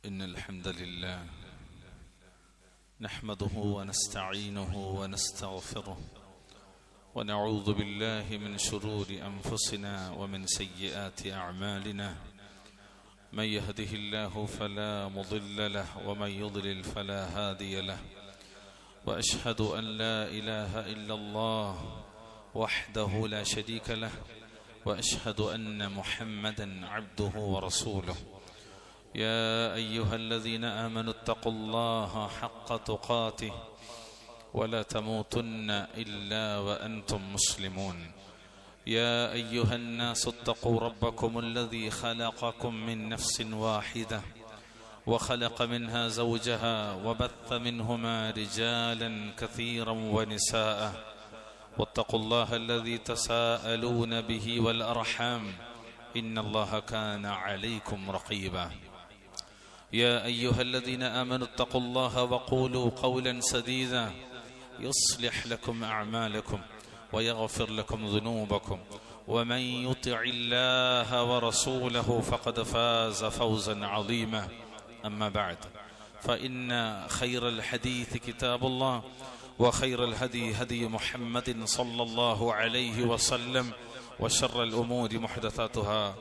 إن الحمد لله نحمده ونستعينه ونستغفره ونعوذ بالله من شرور أنفسنا ومن سيئات أعمالنا من يهده الله فلا مضل له ومن يضلل فلا هادي له وأشهد أن لا إله إلا الله وحده لا شريك له وأشهد أن محمدا عبده ورسوله يا أيها الذين آمنوا اتقوا الله حق تقاته ولا تموتن إلا وأنتم مسلمون يا أيها الناس اتقوا ربكم الذي خلقكم من نفس واحدة وخلق منها زوجها وبث منهما رجالا كثيرا ونساء واتقوا الله الذي تساءلون به والأرحام إن الله كان عليكم رقيبا يا أيها الذين آمنوا اتقوا الله وقولوا قولا سديدا يصلح لكم أعمالكم ويغفر لكم ذنوبكم ومن يطع الله ورسوله فقد فاز فوزا عظيما أما بعد فإن خير الحديث كتاب الله وخير الهدي هدي محمد صلى الله عليه وسلم وشر الأمور محدثاتها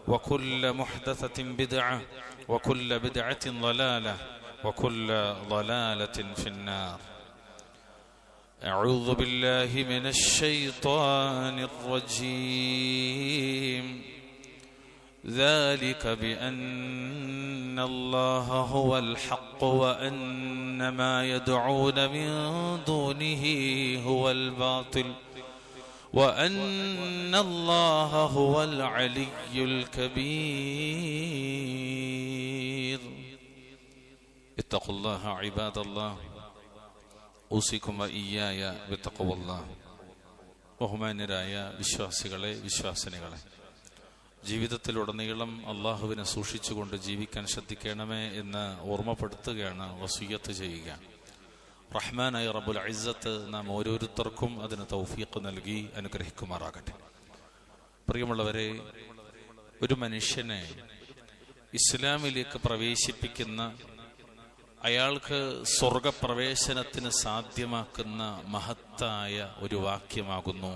وكل محدثة بدعة وكل بدعة ضلالة وكل ضلالة في النار أعوذ بالله من الشيطان الرجيم ذلك بأن الله هو الحق وأن ما يدعون من دونه هو الباطل وأن الله هو العلي الكبير اتقوا الله عباد الله أوصيكم وإياي بتقوى الله ബഹുമാന്യരായ വിശ്വാസികളെ വിശ്വാസിനികളെ, ജീവിതത്തിലുടനീളം അള്ളാഹുവിനെ സൂക്ഷിച്ചുകൊണ്ട് ജീവിക്കാൻ ശ്രദ്ധിക്കണമേ എന്ന് ഓർമ്മപ്പെടുത്തുകയാണ്, വസിയ്യത്ത് ചെയ്യുക. റഹ്മാനായ റബ്ബുൽ ഇസ്സത്ത് നാം ഓരോരുത്തർക്കും അതിന് തൗഫീഖ് നൽകി അനുഗ്രഹിക്കുമാറാകട്ടെ. പ്രിയമുള്ളവരെ, ഒരു മനുഷ്യനെ ഇസ്ലാമിലേക്ക് പ്രവേശിപ്പിക്കുന്ന, അയാൾക്ക് സ്വർഗപ്രവേശനത്തിന് സാധ്യമാക്കുന്ന മഹത്തായ ഒരു വാക്യമാകുന്നു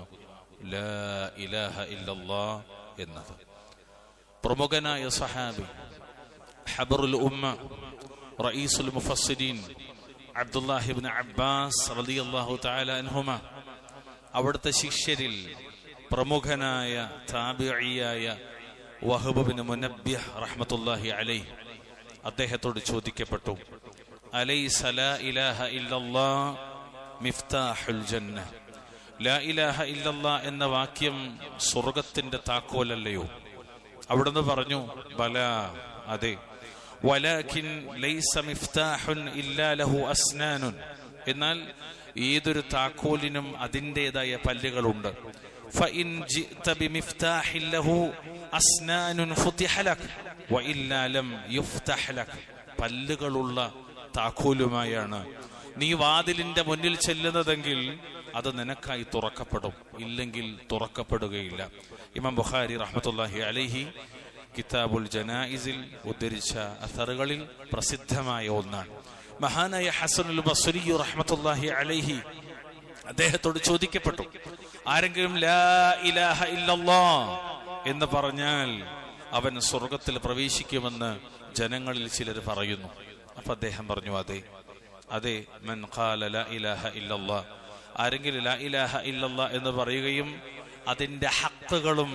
ലാ ഇലാഹ ഇല്ലല്ലാഹ് എന്നത്. പ്രമുഖനായ സഹാബി ഹബറുൽ ഉമ്മ റഈസുൽ മുഫസ്സിരീൻ അബ്ദുല്ലാഹി ഇബ്നു അബ്ബാസ് റളിയല്ലാഹു തആല അൻഹുമ, അവിടുത്തെ ശിഷ്യരിൽ പ്രമുഖനായ താബിഈയായ വഹബ് ബിൻ മുനബ്ബിഹ് റഹ്മത്തുള്ളാഹി അലൈഹി, അദ്ദേഹത്തോട് ചോദിക്കപ്പെട്ടു, അലൈസ ലാ ഇലാഹ ഇല്ലല്ലാഹ് മിഫ്താഹുൽ ജന്ന, ലാ ഇലാഹ ഇല്ലല്ലാഹ് എന്ന വാക്യം സ്വർഗത്തിന്റെ താക്കോലല്ലയോ? അവിടുന്ന് പറഞ്ഞു, ബലാ, അതെ. വലാകിൻ ലൈസ മിഫ്താഹുൻ ഇല്ലാ ലഹു അസ്നാനുൻ, എന്നാൽ ഏതൊരു താക്കോലിനും അതിൻ്റെതായ പല്ലുകളുണ്ട്. ഫഇൻ ജിഅത ബിമിഫ്താഹിൻ ലഹു അസ്നാനുൻ ഫുതിഹ ലക് വഇല്ലാ ലം യുഫ്തഹ് ലക്, പല്ലുകളുള്ള താക്കോലുമായാണ് നീ വാതിലിന്റെ മുന്നിൽ ചെല്ലുന്നതെങ്കിൽ അത് നിനക്കായി തുറക്കപ്പെടും, ഇല്ലെങ്കിൽ തുറക്കപ്പെടുകയില്ല. ഇമാം ബുഖാരി റഹ്മത്തുള്ളാഹി അലൈഹി കിതാബുൽ ജനായിസിൽ ഉദ്ധരിച്ച അഥറുകളിൽ പ്രസിദ്ധമായ ഒന്നാണ്. മഹാനായ ഹസനുൽ ബസ്രി റഹ്മത്തുള്ളാഹി അലൈഹി, അദ്ദേഹത്തോട് ചോദിക്കപ്പെട്ടു, ആരെങ്കിലും ലാ ഇലാഹ ഇല്ലല്ലാഹ് എന്ന് പറഞ്ഞാൽ അവൻ സ്വർഗത്തിൽ പ്രവേശിക്കുമെന്ന് ജനങ്ങളിൽ ചിലർ പറയുന്നു. അപ്പൊ അദ്ദേഹം പറഞ്ഞു, അതെ അതെ, മൻ ഖാല ലാ ഇലാഹ ഇല്ലല്ലാഹ്, ആരെങ്കിലും ലാ ഇലാഹ ഇല്ലല്ലാഹ് എന്ന് പറയുകയും അതിന്റെ ഹഖ്ഖുകളും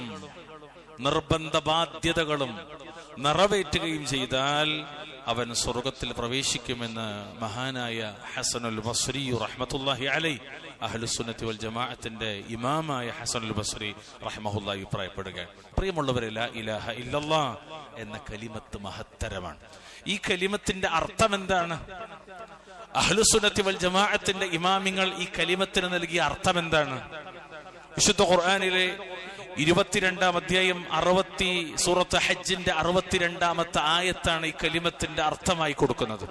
നിർബന്ധ ബാധ്യതകളും നിറവേറ്റുകയും ചെയ്താൽ അവൻ സ്വർഗത്തിൽ പ്രവേശിക്കുമെന്ന് മഹാനായ ഹസനുൽ ബസ്രി റഹ്മത്തുള്ളാഹി അലൈഹി, അഹ്ലുസുന്നത്തി വൽ ജമാഅത്തിന്റെ ഇമാമായ ഹസനുൽ ബസ്രി റഹ്മഹുല്ലാഹി അഭിപ്രായപ്പെടുകയാണ്. പ്രിയമുള്ളവരെ, ലാ ഇലാഹ ഇല്ലല്ലാഹ് എന്ന കലിമത്ത് മഹത്തരമാണ്. ഈ കലിമത്തിന്റെ അർത്ഥം എന്താണ്? അഹ്ലുസുന്നത്തി വൽ ജമാഅത്തിന്റെ ഇമാമിങ്ങൾ ഈ കലിമത്തിന് നൽകിയ അർത്ഥം എന്താണ്? വിശുദ്ധ ഖുർആനിലെ 22-ാം അധ്യായം സൂറത്ത് ഹജ്ജിന്റെ 62-ാമത്തെ ആയത്താണ് ഈ കലിമത്തിന്റെ അർത്ഥമായി കൊടുക്കുന്നത്.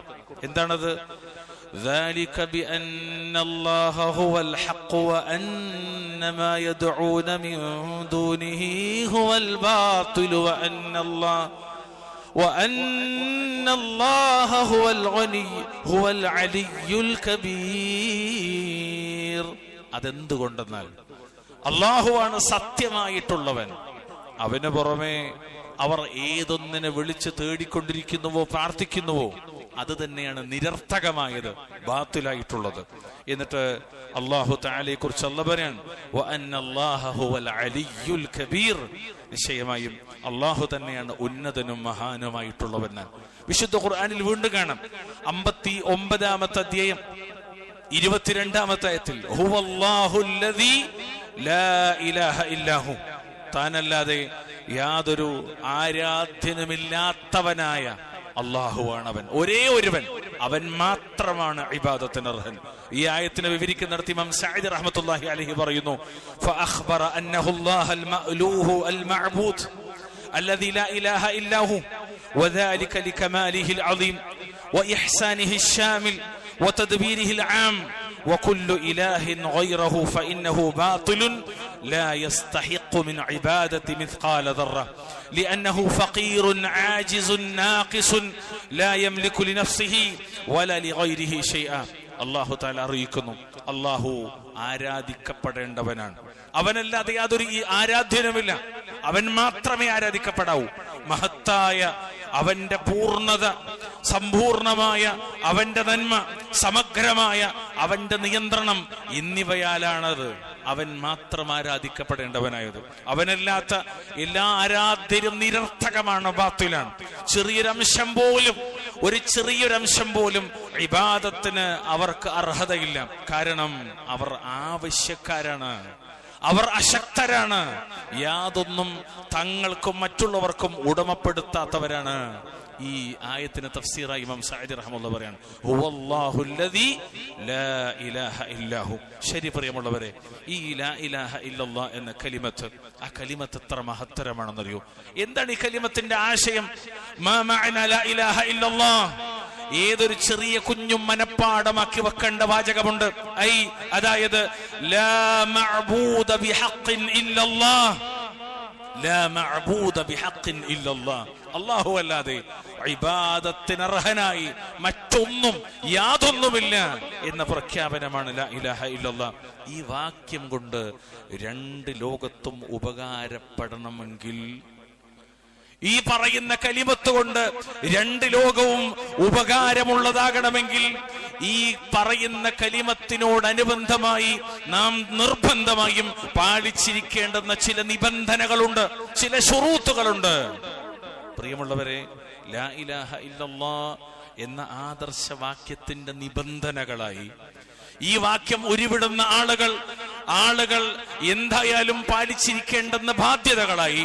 എന്താണത്? ذلك بأن الله هو الحق وأن ما يدعون من دونه هو الباطل وأن الله هو الغني هو العلي الكبير. അതെന്തുകൊണ്ടെന്നാൽ അല്ലാഹുവാണ് സത്യമായിട്ടുള്ളവൻ. അവന് പുറമെ അവർ ഏതൊന്നിനെ വിളിച്ച് തേടിക്കൊണ്ടിരിക്കുന്നുവോ പ്രാർത്ഥിക്കുന്നുവോ അത് തന്നെയാണ് നിരർത്ഥകമായത്, ബാത്തിലായിട്ടുള്ളത്. എന്നിട്ട് അല്ലാഹു തആലയെ കുറിച്ച് അല്ലാഹു പറയാണ് വഅന്നല്ലാഹ ഹുവൽ അലിയ്യുൽ കബീർ, നിശ്ചയമായും അല്ലാഹു തന്നെയാണ് ഉന്നതനും മഹാനുമായിട്ടുള്ളവൻ. വിശുദ്ധ ഖുർആനിൽ വീണ്ടും കാണാം 59-ാമത്തെ അധ്യായം 22-ാമത്തെ ആയത്തിൽ ഹുവല്ലാഹുല്ലദീ ലാ ഇലാഹ ഇല്ലാഹു, താനല്ലാതെ യാതൊരു ആരാധ്യനുമില്ലാത്തവനായ അള്ളാഹുവാണവൻ, ഒരേ ഒരുവൻ, അവൻ മാത്രമാണ് ഇബാദത്തിന് അർഹൻ. ഈ ആയത്തിനെ വിവരിക്കുന്നിടത്ത് ഇമാം സഅദി റഹ്മത്തുള്ളാഹി അലൈഹി പറയുന്നു ഫഅഖ്ബറ അന്നഹുല്ലാഹൽ മഅലൂഹു അൽ മഅബൂദ് الذي لا إله إلا هو وذلك لكماله العظيم وإحسانه الشامل وتدبيره العام وكل إله غيره فإنه باطل لا يستحق من عبادة مثقال ذرة لأنه فقير عاجز ناقص لا يملك لنفسه ولا لغيره شيئا. അല്ലാഹു തആല അറിയിക്കുന്നു, അല്ലാഹു ആരാധിക്കപ്പെടേണ്ടവനാണ്, അവനല്ലാതെ യാതൊരു ആരാധ്യനുമില്ല, അവൻ മാത്രമേ ആരാധിക്കപ്പെടാവൂ. മഹത്തായ അവന്റെ പൂർണ്ണത, സമ്പൂർണമായ അവന്റെ നന്മ, സമഗ്രമായ അവന്റെ നിയന്ത്രണം എന്നിവയാലാണത് അവൻ മാത്രം ആരാധിക്കപ്പെടേണ്ടവനായത്. അവനല്ലാത്ത എല്ലാ ആരാധ്യരും നിരർത്ഥകമാണ്, ബാത്തിലാണ്. ഒരു ചെറിയൊരംശം പോലും ഇബാദത്തിന് അവർക്ക് അർഹതയില്ല. കാരണം അവർ ആവശ്യക്കാരാണ്, അവർ അശക്തരാണ്, യാതൊന്നും തങ്ങൾക്കും മറ്റുള്ളവർക്കും ഉടമപ്പെടുത്താത്തവരാണ്. ഈ ആയത്തിന് തഫ്സീറായി ഇമാം സഅദി റഹ്മത്തുള്ളാഹി പറയാണ് ഹുവല്ലാഹുല്ലദീ ലാ ഇലാഹ ഇല്ലാഹു. ശരി പ്രിയമുള്ളവരെ, ഈ ലാ ഇലാഹ ഇല്ലല്ലാഹ് എന്ന കലിമത്ത്, ആ കലിമത്ത് എത്ര മഹത്തരമാണെന്നറിയോ? എന്താണ് ഈ കലിമത്തിന്റെ ആശയം? മാ മഅന ലാ ഇലാഹ ഇല്ലല്ലാഹ്, ഏതൊരു ചെറിയ കുഞ്ഞും മനപ്പാടമാക്കി വെക്കേണ്ട വാചകമുണ്ട്. അതായത് ലാ മഅബൂദ ബിഹഖ്ഖിൻ ഇല്ലല്ലാഹ്, ലാ മഅബൂദ ബിഹഖ്ഖിൻ ഇല്ലല്ലാഹ്, അല്ലാഹു അല്ലാതെ ഇബാദത്തിന് അർഹനായി മറ്റൊന്നും യാതൊന്നുമില്ല എന്ന പ്രഖ്യാപനമാണ് ലാ ഇലാഹ ഇല്ലല്ലാഹ്. ഈ വാക്യം കൊണ്ട് രണ്ട് ലോകത്തും ഉപകാരപ്പെടണമെങ്കിൽ, ഈ പറയുന്ന കലിമത്ത് കൊണ്ട് രണ്ട് ലോകവും ഉപകാരമുള്ളതാകണമെങ്കിൽ, ഈ പറയുന്ന കലിമത്തിനോടനുബന്ധമായി നാം നിർബന്ധമായും പാലിച്ചിരിക്കേണ്ടുന്ന ചില നിബന്ധനകളുണ്ട്, ചില ശുറൂത്തുകളുണ്ട്. പ്രിയമുള്ളവരെ, ലാ ഇലാഹ ഇല്ലല്ലാഹ് എന്ന ആദർശവാക്യത്തിന്റെ നിബന്ധനകളായി ഈ വാക്യം ഉരുവിടുന്ന ആളുകൾ എന്തായാലും പാലിച്ചിരിക്കേണ്ടെന്ന ബാധ്യതകളായി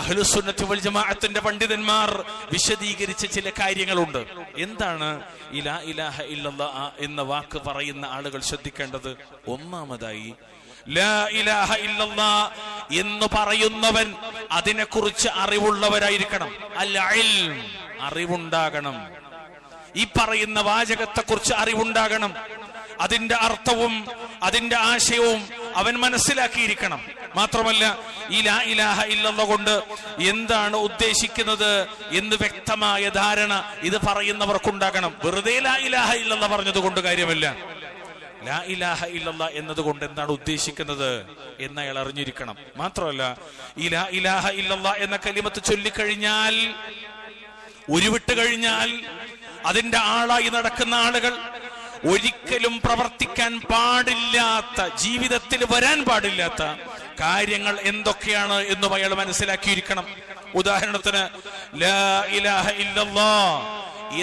അഹ്ലുസുന്നത്ത് വൽ ജമാഅത്തിന്റെ പണ്ഡിതന്മാർ വിശദീകരിച്ച ചില കാര്യങ്ങളുണ്ട്. എന്താണ് ഈ ലാ ഇലാഹ ഇല്ലല്ലാഹ് എന്ന വാക്ക് പറയുന്ന ആളുകൾ ശ്രദ്ധിക്കേണ്ടത്? ഒന്നാമതായി, ലാ ഇലാഹ ഇല്ലല്ലാഹ് എന്ന് പറയുന്നവൻ അതിനെക്കുറിച്ച് അറിവുള്ളവരായിരിക്കണം. അൽ ഇൽം, അറിവുണ്ടാകണം. ഈ പറയുന്ന വാചകത്തെക്കുറിച്ച് അറിവുണ്ടാകണം. അതിന്റെ അർത്ഥവും അതിന്റെ ആശയവും അവൻ മനസ്സിലാക്കിയിരിക്കണം. മാത്രമല്ല, ഈ ലാ ഇലാഹ ഇല്ലല്ലാഹ് കൊണ്ട് എന്താണ് ഉദ്ദേശിക്കുന്നത് എന്ന് വ്യക്തമായ ധാരണ ഇത് പറയുന്നവർക്കുണ്ടാകണം. വെറുതെ ലാ ഇലാഹ ഇല്ലല്ലാഹ് പറഞ്ഞത് കൊണ്ട് കാര്യമില്ല. ലാ ഇലാഹ ഇല്ലല്ലാഹ് എന്നതുകൊണ്ട് എന്താണ് ഉദ്ദേശിക്കുന്നത് എന്ന് അയാൾ അറിഞ്ഞിരിക്കണം. മാത്രമല്ല, ഈ ലാ ഇലാഹ ഇല്ലല്ലാഹ് എന്ന കലിമത്ത് ചൊല്ലിക്കഴിഞ്ഞാൽ, ഉരുവിട്ട് കഴിഞ്ഞാൽ, അതിന്റെ ആളായി നടക്കുന്ന ആളുകൾ ഒരിക്കലും പ്രവർത്തിക്കാൻ പാടില്ലാത്ത, ജീവിതത്തിൽ വരാൻ പാടില്ലാത്ത കാര്യങ്ങൾ എന്തൊക്കെയാണ് എന്നും അയാൾ മനസ്സിലാക്കിയിരിക്കണം. ഉദാഹരണത്തിന്, ലാ ഇലാഹ ഇല്ലല്ലാഹ്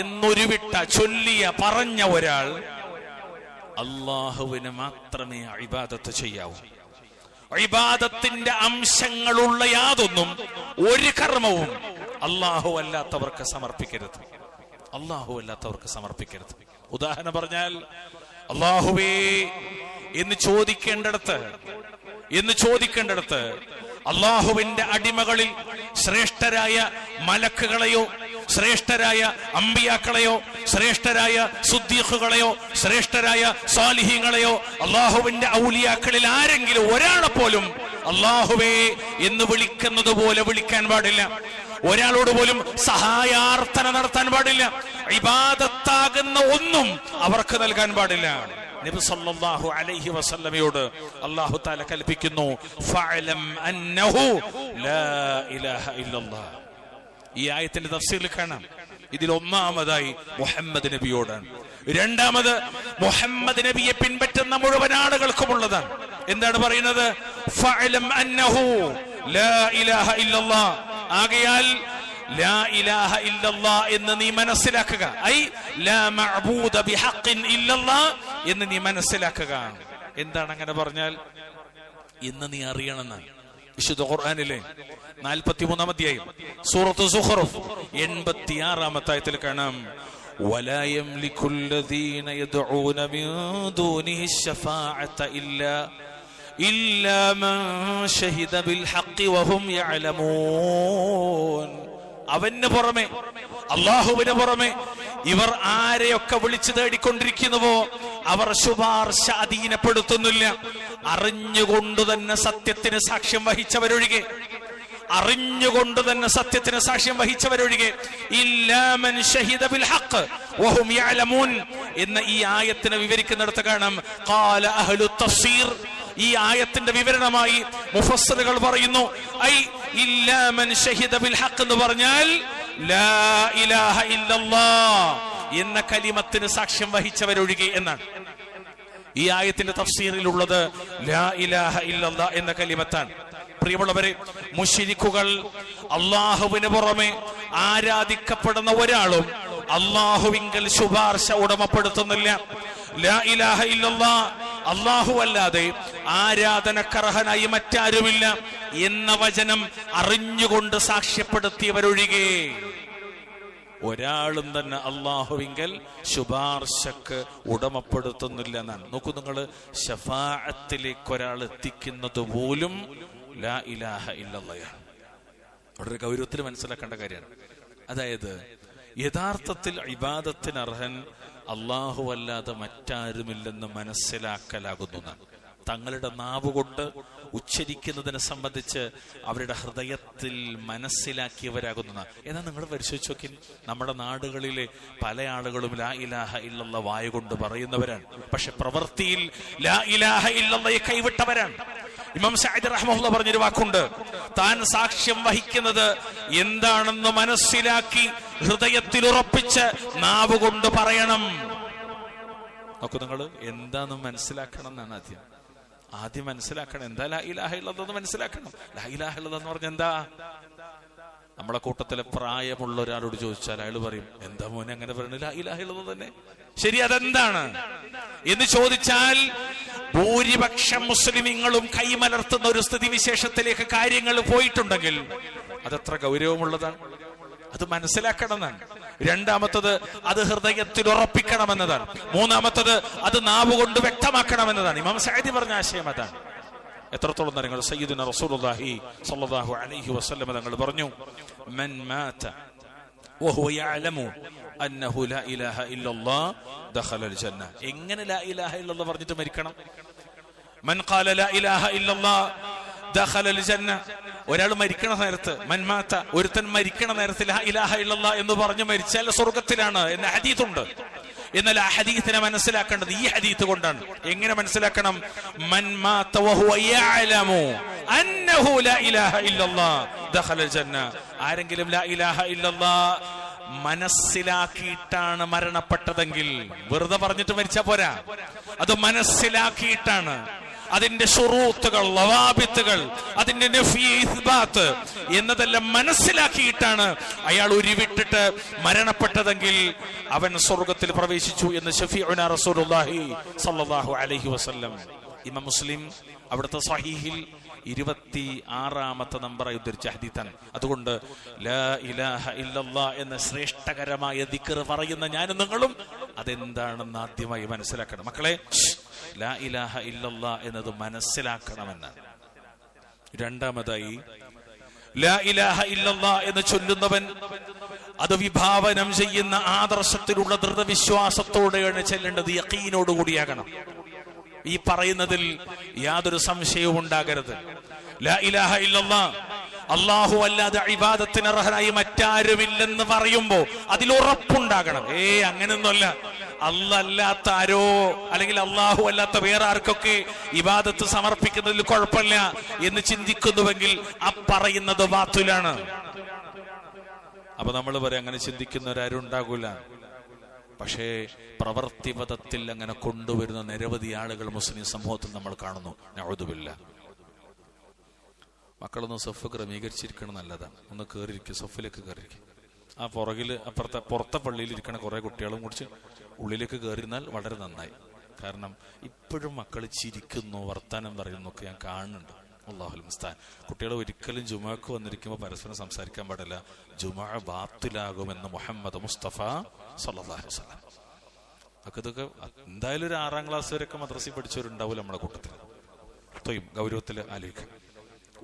എന്നൊരുവിട്ട, ചൊല്ലിയ, പറഞ്ഞ ഒരാൾ അല്ലാഹുവിന് മാത്രമേ ഇബാദത്ത് ചെയ്യാവൂ. ഇബാദത്തിന്റെ അംശങ്ങളുള്ള യാതൊന്നും, ഒരു കർമ്മവും അല്ലാഹു അല്ലാത്തവർക്ക് സമർപ്പിക്കരുത്. അല്ലാഹു അല്ലാത്തവർക്ക് സമർപ്പിക്കരുത്. ഉദാഹരണം പറഞ്ഞാൽ, അല്ലാഹുവേ എന്ന് ചോദിക്കേണ്ടടുത്ത് അല്ലാഹുവിന്റെ അടിമകളിൽ ശ്രേഷ്ഠരായ മലക്കുകളെയോ, ശ്രേഷ്ഠരായ അമ്പിയാക്കളെയോ, ശ്രേഷ്ഠരായ സുദ്ദീഖുകളെയോ, ശ്രേഷ്ഠരായ സാലിഹീങ്ങളെയോ, അല്ലാഹുവിന്റെ ഔലിയാക്കളിൽ ആരെങ്കിലും ഒരാളെ പോലും അല്ലാഹുവേ എന്ന് വിളിക്കുന്നത് പോലെ വിളിക്കാൻ പാടില്ല. ഒരാളോട് പോലും സഹായാർത്ഥന നടത്താൻ പാടില്ല. ഇബാദത്താകുന്ന ഒന്നും അവർക്ക് നൽകാൻ പാടില്ല. നബി സല്ലല്ലാഹു അലൈഹി വസല്ലമയോട് അല്ലാഹു തആല കൽപ്പിക്കുന്നു, ഫഅലം അന്നഹു ലാ ഇലാഹ ഇല്ലല്ലാഹ്. ഈ ആയത്തിന്റെ തഫ്സീറിൽ കാണാം, ഇതിൽ ഒന്നാമതായി മുഹമ്മദ് നബിയോടാണ്, രണ്ടാമത് മുഹമ്മദ് നബിയെ പിൻപറ്റുന്ന മുഴുവൻ ആളുകൾക്കുമുള്ളതാണ്. എന്താണ് പറയുന്നത്? ഫഅലം അന്നഹു ലാ ഇലാഹ ഇല്ലല്ലാഹ്. ആകയാൽ ലാ ഇലാഹ ഇല്ലല്ലാഹ് എന്ന് നീ മനസ്സിലാക്കുക. ഐ ലാ മഅബൂദ ബിഹഖിൻ ഇല്ലല്ലാഹ് എന്ന് നീ മനസ്സിലാക്കുക. എന്താണ് അങ്ങനെ പറഞ്ഞാൽ? ഇന്ന് നീ അറിയണമെന്നാണ്. വിശുദ്ധ ഖുർആനിലെ 43-ാം അധ്യായം സൂറത്ത് സുഖ്റുഫ് 86-ാമത്തെ ആയത്തിൽ കാണാം, വലാ യംലികുല്ലദീന യദ്ഊന മിൻ ദൂനിഹി ശഫാഅത ഇല്ലാ മൻ ശഹിദ ബിൽ ഹഖ് വഹും യഅലമൂൻ. അവന് പുറമെ, അല്ലാഹുവിന് പുറമെ ഇവർ ആരെയൊക്കെ വിളിച്ചു തേടിക്കൊണ്ടിരിക്കുന്നുവോ അവർ ശുപാർശ അധീനപ്പെടുത്തുന്നില്ല. അറിഞ്ഞുകൊണ്ട് തന്നെ സത്യത്തിന് സാക്ഷ്യം വഹിച്ചവരൊഴികെ, അറിഞ്ഞുകൊണ്ട് തന്നെ സത്യത്തിന് സാക്ഷ്യം വഹിച്ചവരൊഴികെ, ഇല്ലാ മൻ ശഹിദ ബിൽ ഹഖ് വഹും യഅലമൂൻ എന്ന ഈ ആയത്തിനെ വിവരിക്കുന്നിടത്ത് കാണാം, ഖാല അഹ്ലു തഫ്സീർ. ഈ ആയത്തിന്റെ വിവരണമായി മുഫസ്സിറുകൾ പറയുന്നു, ഐ ഇല്ലാ മൻ ശഹിദ ബിൽ ഹഖ് എന്ന് പറഞ്ഞാൽ ലാ ഇലാഹ ഇല്ലല്ലാഹ് എന്ന കലിമത്തിന് സാക്ഷ്യം വഹിച്ചവരൊഴികെ എന്നാണ്. ഈ ആയത്തിന്റെ തഫ്സീറിലുള്ളത് ലാ ഇലാഹ ഇല്ലല്ലാഹ് എന്ന കലിമത്താണ്. പ്രിയമുള്ളവരെ, മുശ്രിക്കുകൾ അല്ലാഹുവിന് പുറമെ ആരാധിക്കപ്പെടുന്ന ഒരാളും അല്ലാഹുവിങ്കൽ ശുപാർശ ഉടമപ്പെടുത്തുന്നില്ല. ലാ ഇലാഹ ഇല്ലല്ലാഹ്, അല്ലാഹു അല്ലാതെ ആരാധനക്കർഹനായി മറ്റാരുമില്ല എന്ന വചനം അറിഞ്ഞുകൊണ്ട് സാക്ഷ്യപ്പെടുത്തിയവരൊഴികെ ഒരാളും തന്നെ അല്ലാഹുവിങ്കൽ ശുപാർശക്ക് ഉടമപ്പെടുത്തുന്നില്ല എന്നാണ്. നോക്കൂ നിങ്ങൾ, ശഫാഅത്തിലേക്ക് ഒരാൾ എത്തിക്കുന്നത് പോലും ലാ ഇലാഹ ഇല്ലല്ലാഹ് വളരെ ഗൗരവത്തിൽ മനസ്സിലാക്കേണ്ട കാര്യമാണ്. അതായത് യഥാർത്ഥത്തിൽ ഇബാദത്തിന് അർഹൻ അല്ലാഹു അല്ലാതെ മറ്റാരുമില്ലെന്ന് മനസ്സിലാക്കലാകുന്നതാണ്. തങ്ങളുടെ നാവുകൊണ്ട് ഉച്ചരിക്കുന്നതിനെ സംബന്ധിച്ച് അവരുടെ ഹൃദയത്തിൽ മനസ്സിലാക്കിയവരാകുന്നതാണ്. എന്നാൽ നിങ്ങൾ പരിശോധിച്ച് നോക്കി, നമ്മുടെ നാടുകളിലെ പല ആളുകളും ലാ ഇലാഹ ഇല്ലല്ലാഹ് വായ കൊണ്ട് പറയുന്നവരാണ്, പക്ഷെ പ്രവൃത്തിയിൽ ലാ ഇലാഹ ഇല്ലല്ലാഹ് കൈവിട്ടവരാണ്. ഇമാം സഅദി റഹ്മത്തുള്ളാഹി പറഞ്ഞൊരു വാക്കുണ്ട്, താൻ സാക്ഷ്യം വഹിക്കുന്നത് എന്താണെന്ന് മനസ്സിലാക്കി ഹൃദയത്തിൽ ഉറപ്പിച്ച് നാവ് കൊണ്ട് പറയണം. നോക്കൂ നിങ്ങൾ, എന്താന്ന് മനസ്സിലാക്കണം എന്നാണ് ആദ്യം മനസ്സിലാക്കണം. എന്താ ലാ ഇലാഹ ഇല്ലല്ലാഹ് മനസ്സിലാക്കണം. ലാ ഇലാഹ ഇല്ലല്ലാഹ് എന്ന് പറഞ്ഞ എന്താ? നമ്മളെ കൂട്ടത്തിലെ പ്രായമുള്ള ഒരാളോട് ചോദിച്ചാൽ അയാൾ പറയും, എന്താ മോനെ അങ്ങനെ പറയുന്നത്? ലാ ഇലാഹ ഇല്ലല്ലാഹ് തന്നെ. ശരി, അതെന്താണ് എന്ന് ചോദിച്ചാൽ ഭൂരിപക്ഷം മുസ്ലിമീങ്ങളും കൈമലർത്തുന്ന ഒരു സ്ഥിതിവിശേഷത്തിലേക്ക് കാര്യങ്ങൾ പോയിട്ടുണ്ടെങ്കിൽ അതത്ര ഗൗരവമുള്ളതാണ്. അത് മനസ്സിലാക്കണമെന്നാണ്. രണ്ടാമത്തത് അത് ഹൃദയത്തിൽ ഉറപ്പിക്കണമെന്നതാണ്. മൂന്നാമത്തത് അത് നാവുകൊണ്ട് വ്യക്തമാക്കണമെന്നതാണ്. ഇമാം സഅദി പറഞ്ഞ ആശയം അതാണ്. എത്രത്തോളം നിങ്ങൾ സയ്യിദുനാ റസൂലുള്ളാഹി സ്വല്ലല്ലാഹു അലൈഹി വസല്ലം തങ്ങൾ പറഞ്ഞു, മൻ മാത വഹുവ യഅലമു അന്നഹു ലാ ഇലാഹ ഇല്ലല്ലാഹ് ദഖലൽ ജന്ന. എങ്ങനെ ലാ ഇലാഹ ഇല്ലല്ലാഹ് പറഞ്ഞിട്ട് മരിക്കണം? മൻ ഖാല ലാ ഇലാഹ ഇല്ലല്ലാഹ് ദഖലൽ ജന്ന. ഒരാൾ മരിക്കണ നേരത്ത്, മൻ മാത, ഒരുത്തൻ മരിക്കണ നേരത്ത് ലാ ഇലാഹ ഇല്ലല്ലാഹ് എന്ന് പറഞ്ഞു മരിച്ചാൽ സ്വർഗ്ഗത്തിലാണ് എന്ന ഹദീസുണ്ട്. എന്നാൽ ആ ഹദീസിനെ മനസ്സിലാക്കേണ്ടത് ഈ ഹദീസ് കൊണ്ടാണ്. എങ്ങനെ മനസ്സിലാക്കണം? മൻ മാത വഹുവ യഅലമു അന്നഹു ലാ ഇലാഹ ഇല്ലല്ലാഹ് ദഖലൽ ജന്ന. ആരെങ്കിലും ലാ ഇലാഹ ഇല്ലല്ലാഹ് മനസ്സിലാക്കിയിട്ടാണ് മരണപ്പെട്ടതെങ്കിൽ, വെറുതെ പറഞ്ഞിട്ട് മരിച്ചാ പോരാ, അത് മനസ്സിലാക്കിയിട്ടാണ്, അതിന്റെ ശുറൂത്തുകൾ, ലവാബിത്തുകൾ, അതിന്റെ നഫി, ഇസ്ബാത്ത് എന്നതെല്ലാം മനസ്സിലാക്കിയിട്ടാണ് അയാൾ ഉരുവിട്ടിട്ട് മരണപ്പെട്ടതെങ്കിൽ അവൻ സ്വർഗത്തിൽ പ്രവേശിച്ചു എന്ന് ശഫീഉനാ റസൂലുള്ളാഹി സ്വല്ലല്ലാഹു അലൈഹി വസല്ലം. ഇമാം മുസ്ലിം അവിടുത്തെ സ്വഹീഹിൽ 26-ാമത്തെ നമ്പറായി ഉദ്ധരിച്ച ഹദീസാണ്. അതുകൊണ്ട് ലാ ഇലാഹ ഇല്ലല്ലാഹ് എന്ന ശ്രേഷ്ഠകരമായ ദിക്ർ പറയുന്ന ഞാനും നിങ്ങളും അതെന്താണെന്ന് ആദ്യമായി മനസ്സിലാക്കണം. മക്കളെ, ലാ ഇലാഹ ഇല്ലല്ലാഹ് എന്നത് മനസ്സിലാക്കണമെന്നാണ്. രണ്ടാമതായി, ലാ ഇലാഹ ഇല്ലല്ലാഹ് എന്ന് ചൊല്ലുന്നവൻ അത് വിഭാവനം ചെയ്യുന്ന ആദർശത്തിലുള്ള ദൃഢവിശ്വാസത്തോടെയാണ് ചെല്ലേണ്ടത്, യഖീനോടുകൂടിയാകണം. ഈ പറയുന്നതിൽ യാതൊരു സംശയവും ഉണ്ടാകരുത്. ലാ ഇലാഹ ഇല്ലല്ലാഹ് അല്ലാഹു അല്ലാതെ ഇബാദത്തിന് അർഹനായി മറ്റാരുമില്ലെന്ന് പറയുമ്പോ അതിലുറപ്പുണ്ടാകണം. അങ്ങനെയൊന്നുമല്ല, അല്ലാത്ത ആരോ അല്ലെങ്കിൽ അല്ലാഹു അല്ലാത്ത വേറെ ആർക്കൊക്കെ ഇബാദത്ത് സമർപ്പിക്കുന്നതിൽ കുഴപ്പമില്ല എന്ന് ചിന്തിക്കുന്നുവെങ്കിൽ ആ പറയുന്നത് ബാത്തിലാണ്. അപ്പൊ നമ്മൾ പറയും അങ്ങനെ ചിന്തിക്കുന്നവരാരും ഉണ്ടാകൂല. പക്ഷേ പ്രവർത്തിപഥത്തിൽ അങ്ങനെ കൊണ്ടുവരുന്ന നിരവധി ആളുകൾ മുസ്ലിം സമൂഹത്തിൽ നമ്മൾ കാണുന്നു. നഊദു ബില്ലാഹ്. മക്കളൊന്ന് സഫ് ക്രമീകരിച്ചിരിക്കണം, നല്ലതാണ്. ഒന്ന് കയറിയിരിക്കും, സഫിലേക്ക് കയറിയിരിക്കും. ആ പുറത്തെ പള്ളിയിൽ ഇരിക്കണ കുറെ കുട്ടികളും കുറിച്ച് ഉള്ളിലേക്ക് കയറിയിരുന്നാൽ വളരെ നന്നായി. കാരണം ഇപ്പോഴും മക്കൾ ചിരിക്കുന്നു, വർത്താനം പറയുന്നു ഒക്കെ ഞാൻ കാണുന്നുണ്ട്. അല്ലാഹുൽ മുസ്തആൻ. കുട്ടികൾ ഒരിക്കലും ജുമുഅക്ക് വന്നിരിക്കുമ്പോൾ പരസ്പരം സംസാരിക്കാൻ പാടില്ല. ജുമുഅ ബാത്തിലാകുമെന്ന് മുഹമ്മദ് മുസ്തഫ സല്ലല്ലാഹു അലൈഹി വസല്ലം. ഇതൊക്കെ എന്തായാലും ഒരു 6ാം ക്ലാസ് വരെയൊക്കെ മദ്രസയിൽ പഠിച്ചവരുണ്ടാവില്ല നമ്മുടെ കൂട്ടത്തിൽ. ഗൗരവത്തിൽ ആലോചിക്കാം.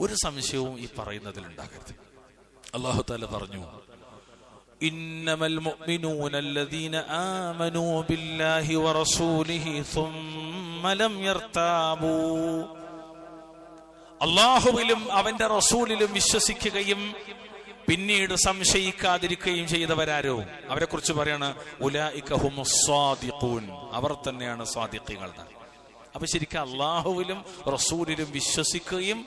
ഒരു സംശയവും ഈ പറയുന്നതിൽ ഉണ്ടാകരുത്. അല്ലാഹു തആല പറഞ്ഞു, ഇന്നമൽ മുഅ്മിനൂന അല്ലദീന ആമനൂ ബില്ലാഹി വറസൂലിഹി സുമ്മ ലം യർതാബൂ. അല്ലാഹുവിലും അവന്റെ റസൂലിലും വിശ്വസിക്കുകയും പിന്നീട് സംശയിക്കാതിരിക്കുകയും ചെയ്തവരാരോ അവരെ കുറിച്ച് പറയാണ് ഉലൈക ഹുമുസ് സ്വാദിഖൂൻ. അവർ തന്നെയാണ് സ്വാദിഖീങ്ങൾ. അപ്പൊ ശരിക്കും അല്ലാഹുവിലും റസൂലിലും വിശ്വസിക്കുകയും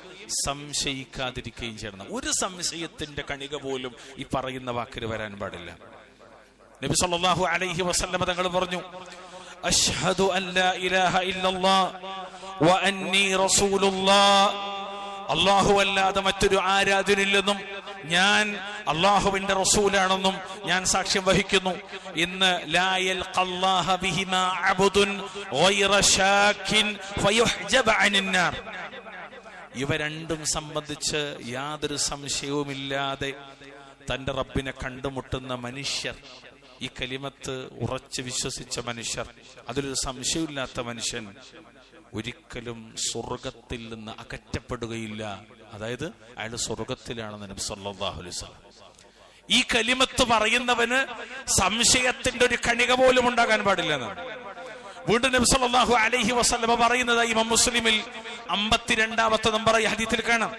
സംശയിക്കാതിരിക്കുകയും ചെയ്യണം. ഒരു സംശയത്തിന്റെ കണിക പോലും ഈ പറയുന്ന വാക്കിൽ വരാൻ പാടില്ല. നബി സല്ലല്ലാഹു അലൈഹി വസല്ലം തങ്ങൾ പറഞ്ഞു, അശ്ഹദു അല്ലാ ഇലാഹ ഇല്ലല്ലാഹ് വ അന്നി റസൂലുള്ളാഹ്. അല്ലാഹു അല്ലാതെ മറ്റൊരു ആരാധ്യനില്ലെന്നും ഞാൻ അല്ലാഹുവിന്റെ റസൂലാണെന്നും ഞാൻ സാക്ഷ്യം വഹിക്കുന്നു. ഇന്ന് ലാ യൽഖല്ലാഹ ബിഹിമാ അബ്ദുൻ ഗൈറ ശാക്കിൻ ഫയുഹ്ജബ അനിന്നാർ. ഇവ രണ്ടും സംബന്ധിച്ച് യാതൊരു സംശയവുമില്ലാതെ തന്റെ റബ്ബിനെ കണ്ടുമുട്ടുന്ന മനുഷ്യർ, ഈ കലിമത്ത് ഉറച്ച് വിശ്വസിച്ച മനുഷ്യർ, അതിലൊരു സംശയമില്ലാത്ത മനുഷ്യൻ ഒരിക്കലും സ്വർഗത്തിൽ നിന്ന് അകറ്റപ്പെടുകയില്ല. അതായത് അയാൾ സ്വർഗത്തിലാണെന്ന് നബി സല്ലല്ലാഹു അലൈഹി വസല്ലം. ഈ കലിമത്ത് പറയുന്നവന് സംശയത്തിന്റെ ഒരു കണിക പോലും ഉണ്ടാകാൻ പാടില്ല എന്നാണ്. വീണ്ടും നബി സല്ലല്ലാഹു അലൈഹി വസല്ലം പറയുന്നത് ഇമാം മുസ്ലിമിൽ 52ാമത്തെ നമ്പർ ഈ ഹദീസിൽ കാണാം.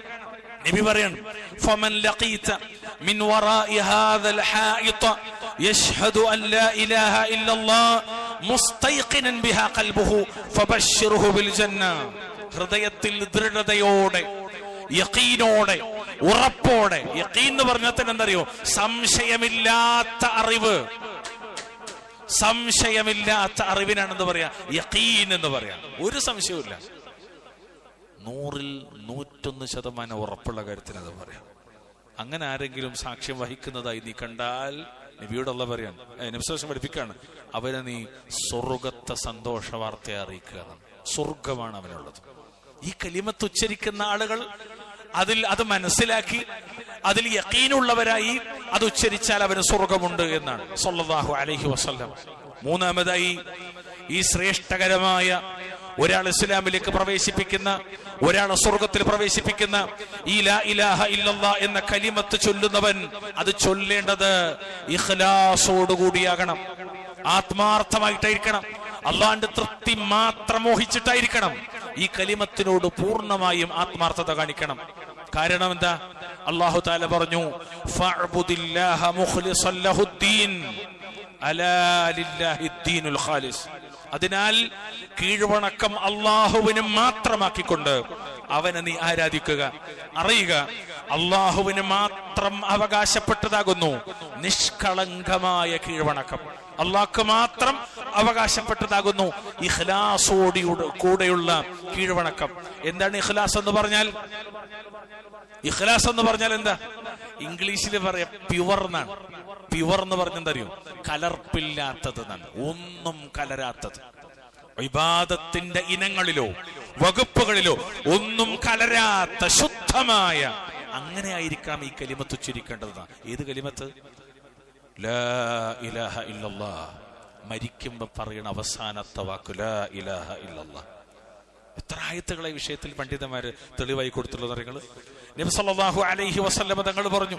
നബി പറയാണ്, ഫമൻ ലഖീത മിൻ വറാഇ ഹാദൽ ഹായിത യശ്ഹദു അൻ ലാ ഇലാഹ ഇല്ലല്ലാഹ് മുസ്തൈഖിനൻ ബിഹാ ഖൽബുഹു ഫബശ്ശിർഹു ബിൽ ജന്ന. ഹൃദയത്തിൽ ദൃഢതയോടെ, യഖീനോടെ, ഉറപ്പോടെ. യഖീൻ എന്ന് പറഞ്ഞാൽ തന്നെ എന്തറിയോ? സംശയമില്ലാത്ത അറിവ്. സംശയമില്ലാത്ത അറിവിനാണെന്ന് പറയാ യഖീൻ എന്ന് പറയാ. ഒരു സംശയവുമില്ല, 100ൽ 101% ഉറപ്പുള്ള കാര്യത്തിന് അത് പറയാം. അങ്ങനെ ആരെങ്കിലും സാക്ഷ്യം വഹിക്കുന്നതായി നീ കണ്ടാൽ നബിയോട് അല്ലാഹു പറയാണ്, നബി പഠിപ്പിക്കാണ്, അവനെ നീ സ്വർഗത്തെ സന്തോഷ വാർത്തയെ അറിയിക്കുക. സ്വർഗമാണ് അവനുള്ളത്. ഈ കലിമത്ത് ഉച്ചരിക്കുന്ന ആളുകൾ അത് മനസ്സിലാക്കി അതിൽ യഖീനുള്ളവരായി അത് ഉച്ചരിച്ചാൽ അവന് സ്വർഗമുണ്ട് എന്നാണ് സല്ലല്ലാഹു അലൈഹി വസല്ലം. മൂന്നാമതായി ഈ ശ്രേഷ്ഠകരമായ ഒരാൾ ഇസ്ലാമിലേക്ക് പ്രവേശിപ്പിക്കുന്ന, ഒരാളെ സ്വർഗത്തിൽ പ്രവേശിപ്പിക്കുന്ന ഈ ലാ ഇലാഹ ഇല്ലല്ലാഹ് എന്ന കലിമത്ത് ചൊല്ലുന്നവൻ അത് ചൊല്ലേണ്ടത് ഇഖ്ലാസോടുകൂടിയാകണം, ആത്മാർത്ഥമായിട്ടായിരിക്കണം, അള്ളാന്റെ തൃപ്തി മാത്രം മോഹിച്ചിട്ടായിരിക്കണം. ഈ കലിമത്തിനോട് പൂർണ്ണമായും ആത്മാർത്ഥത കാണിക്കണം. കാരണം എന്താ? അല്ലാഹു തആല പറഞ്ഞു, ഫഅബ്ദുല്ലാഹ മുഖ്ലിസൻ ലഹുദ്ദീൻ അലാ ലില്ലാഹിദ്ദീനുൽ ഖാലിസ്. അതിനാൽ കീഴ്വണക്കം അള്ളാഹുവിന് മാത്രമാക്കിക്കൊണ്ട് അവനെ നീ ആരാധിക്കുക. അറിയുക, അള്ളാഹുവിന് മാത്രം അവകാശപ്പെട്ടതാകുന്നു നിഷ്കളങ്കമായ കീഴ്വണക്കം. അള്ളാഹ്ക്ക് മാത്രം അവകാശപ്പെട്ടതാകുന്നു ഇഖ്ലാസോടി കൂടെയുള്ള കീഴ്വണക്കം. എന്താണ് ഇഖ്ലാസ് എന്ന് പറഞ്ഞാൽ? ഇഖ്ലാസ് എന്ന് പറഞ്ഞാൽ എന്താ? ഇംഗ്ലീഷിൽ പറയാം പ്യുവർ എന്നാണ്. പ്യുവർ എന്ന് പറഞ്ഞ എന്താ അറിയോ? കലർപ്പില്ലാത്തത് എന്നാണ്, ഒന്നും കലരാത്തത്. ഇബാദത്തിന്റെ ഇനങ്ങളിലോ വകുപ്പുകളിലോ ഒന്നും കലരാത്ത ശുദ്ധമായ, അങ്ങനെ ആയിരിക്കാം ഈ കലിമത്ത് ഉച്ചരിക്കേണ്ടത്. ഏത് കലിമത്ത്? ലാ ഇലാഹ ഇല്ലല്ലാഹ്. മരിക്കുമ്പോ പറയണ അവസാനത്തെ വാക്ക് ലാ ഇലാഹ ഇല്ലല്ലാഹ്. എത്ര ആയത്തുകളെ വിഷയത്തിൽ പണ്ഡിതന്മാര് തെളിവായി കൊടുത്തുള്ളത് അറിയുന്നത്. നബി സല്ലല്ലാഹു അലൈഹി വസല്ലം തങ്ങൾ പറഞ്ഞു,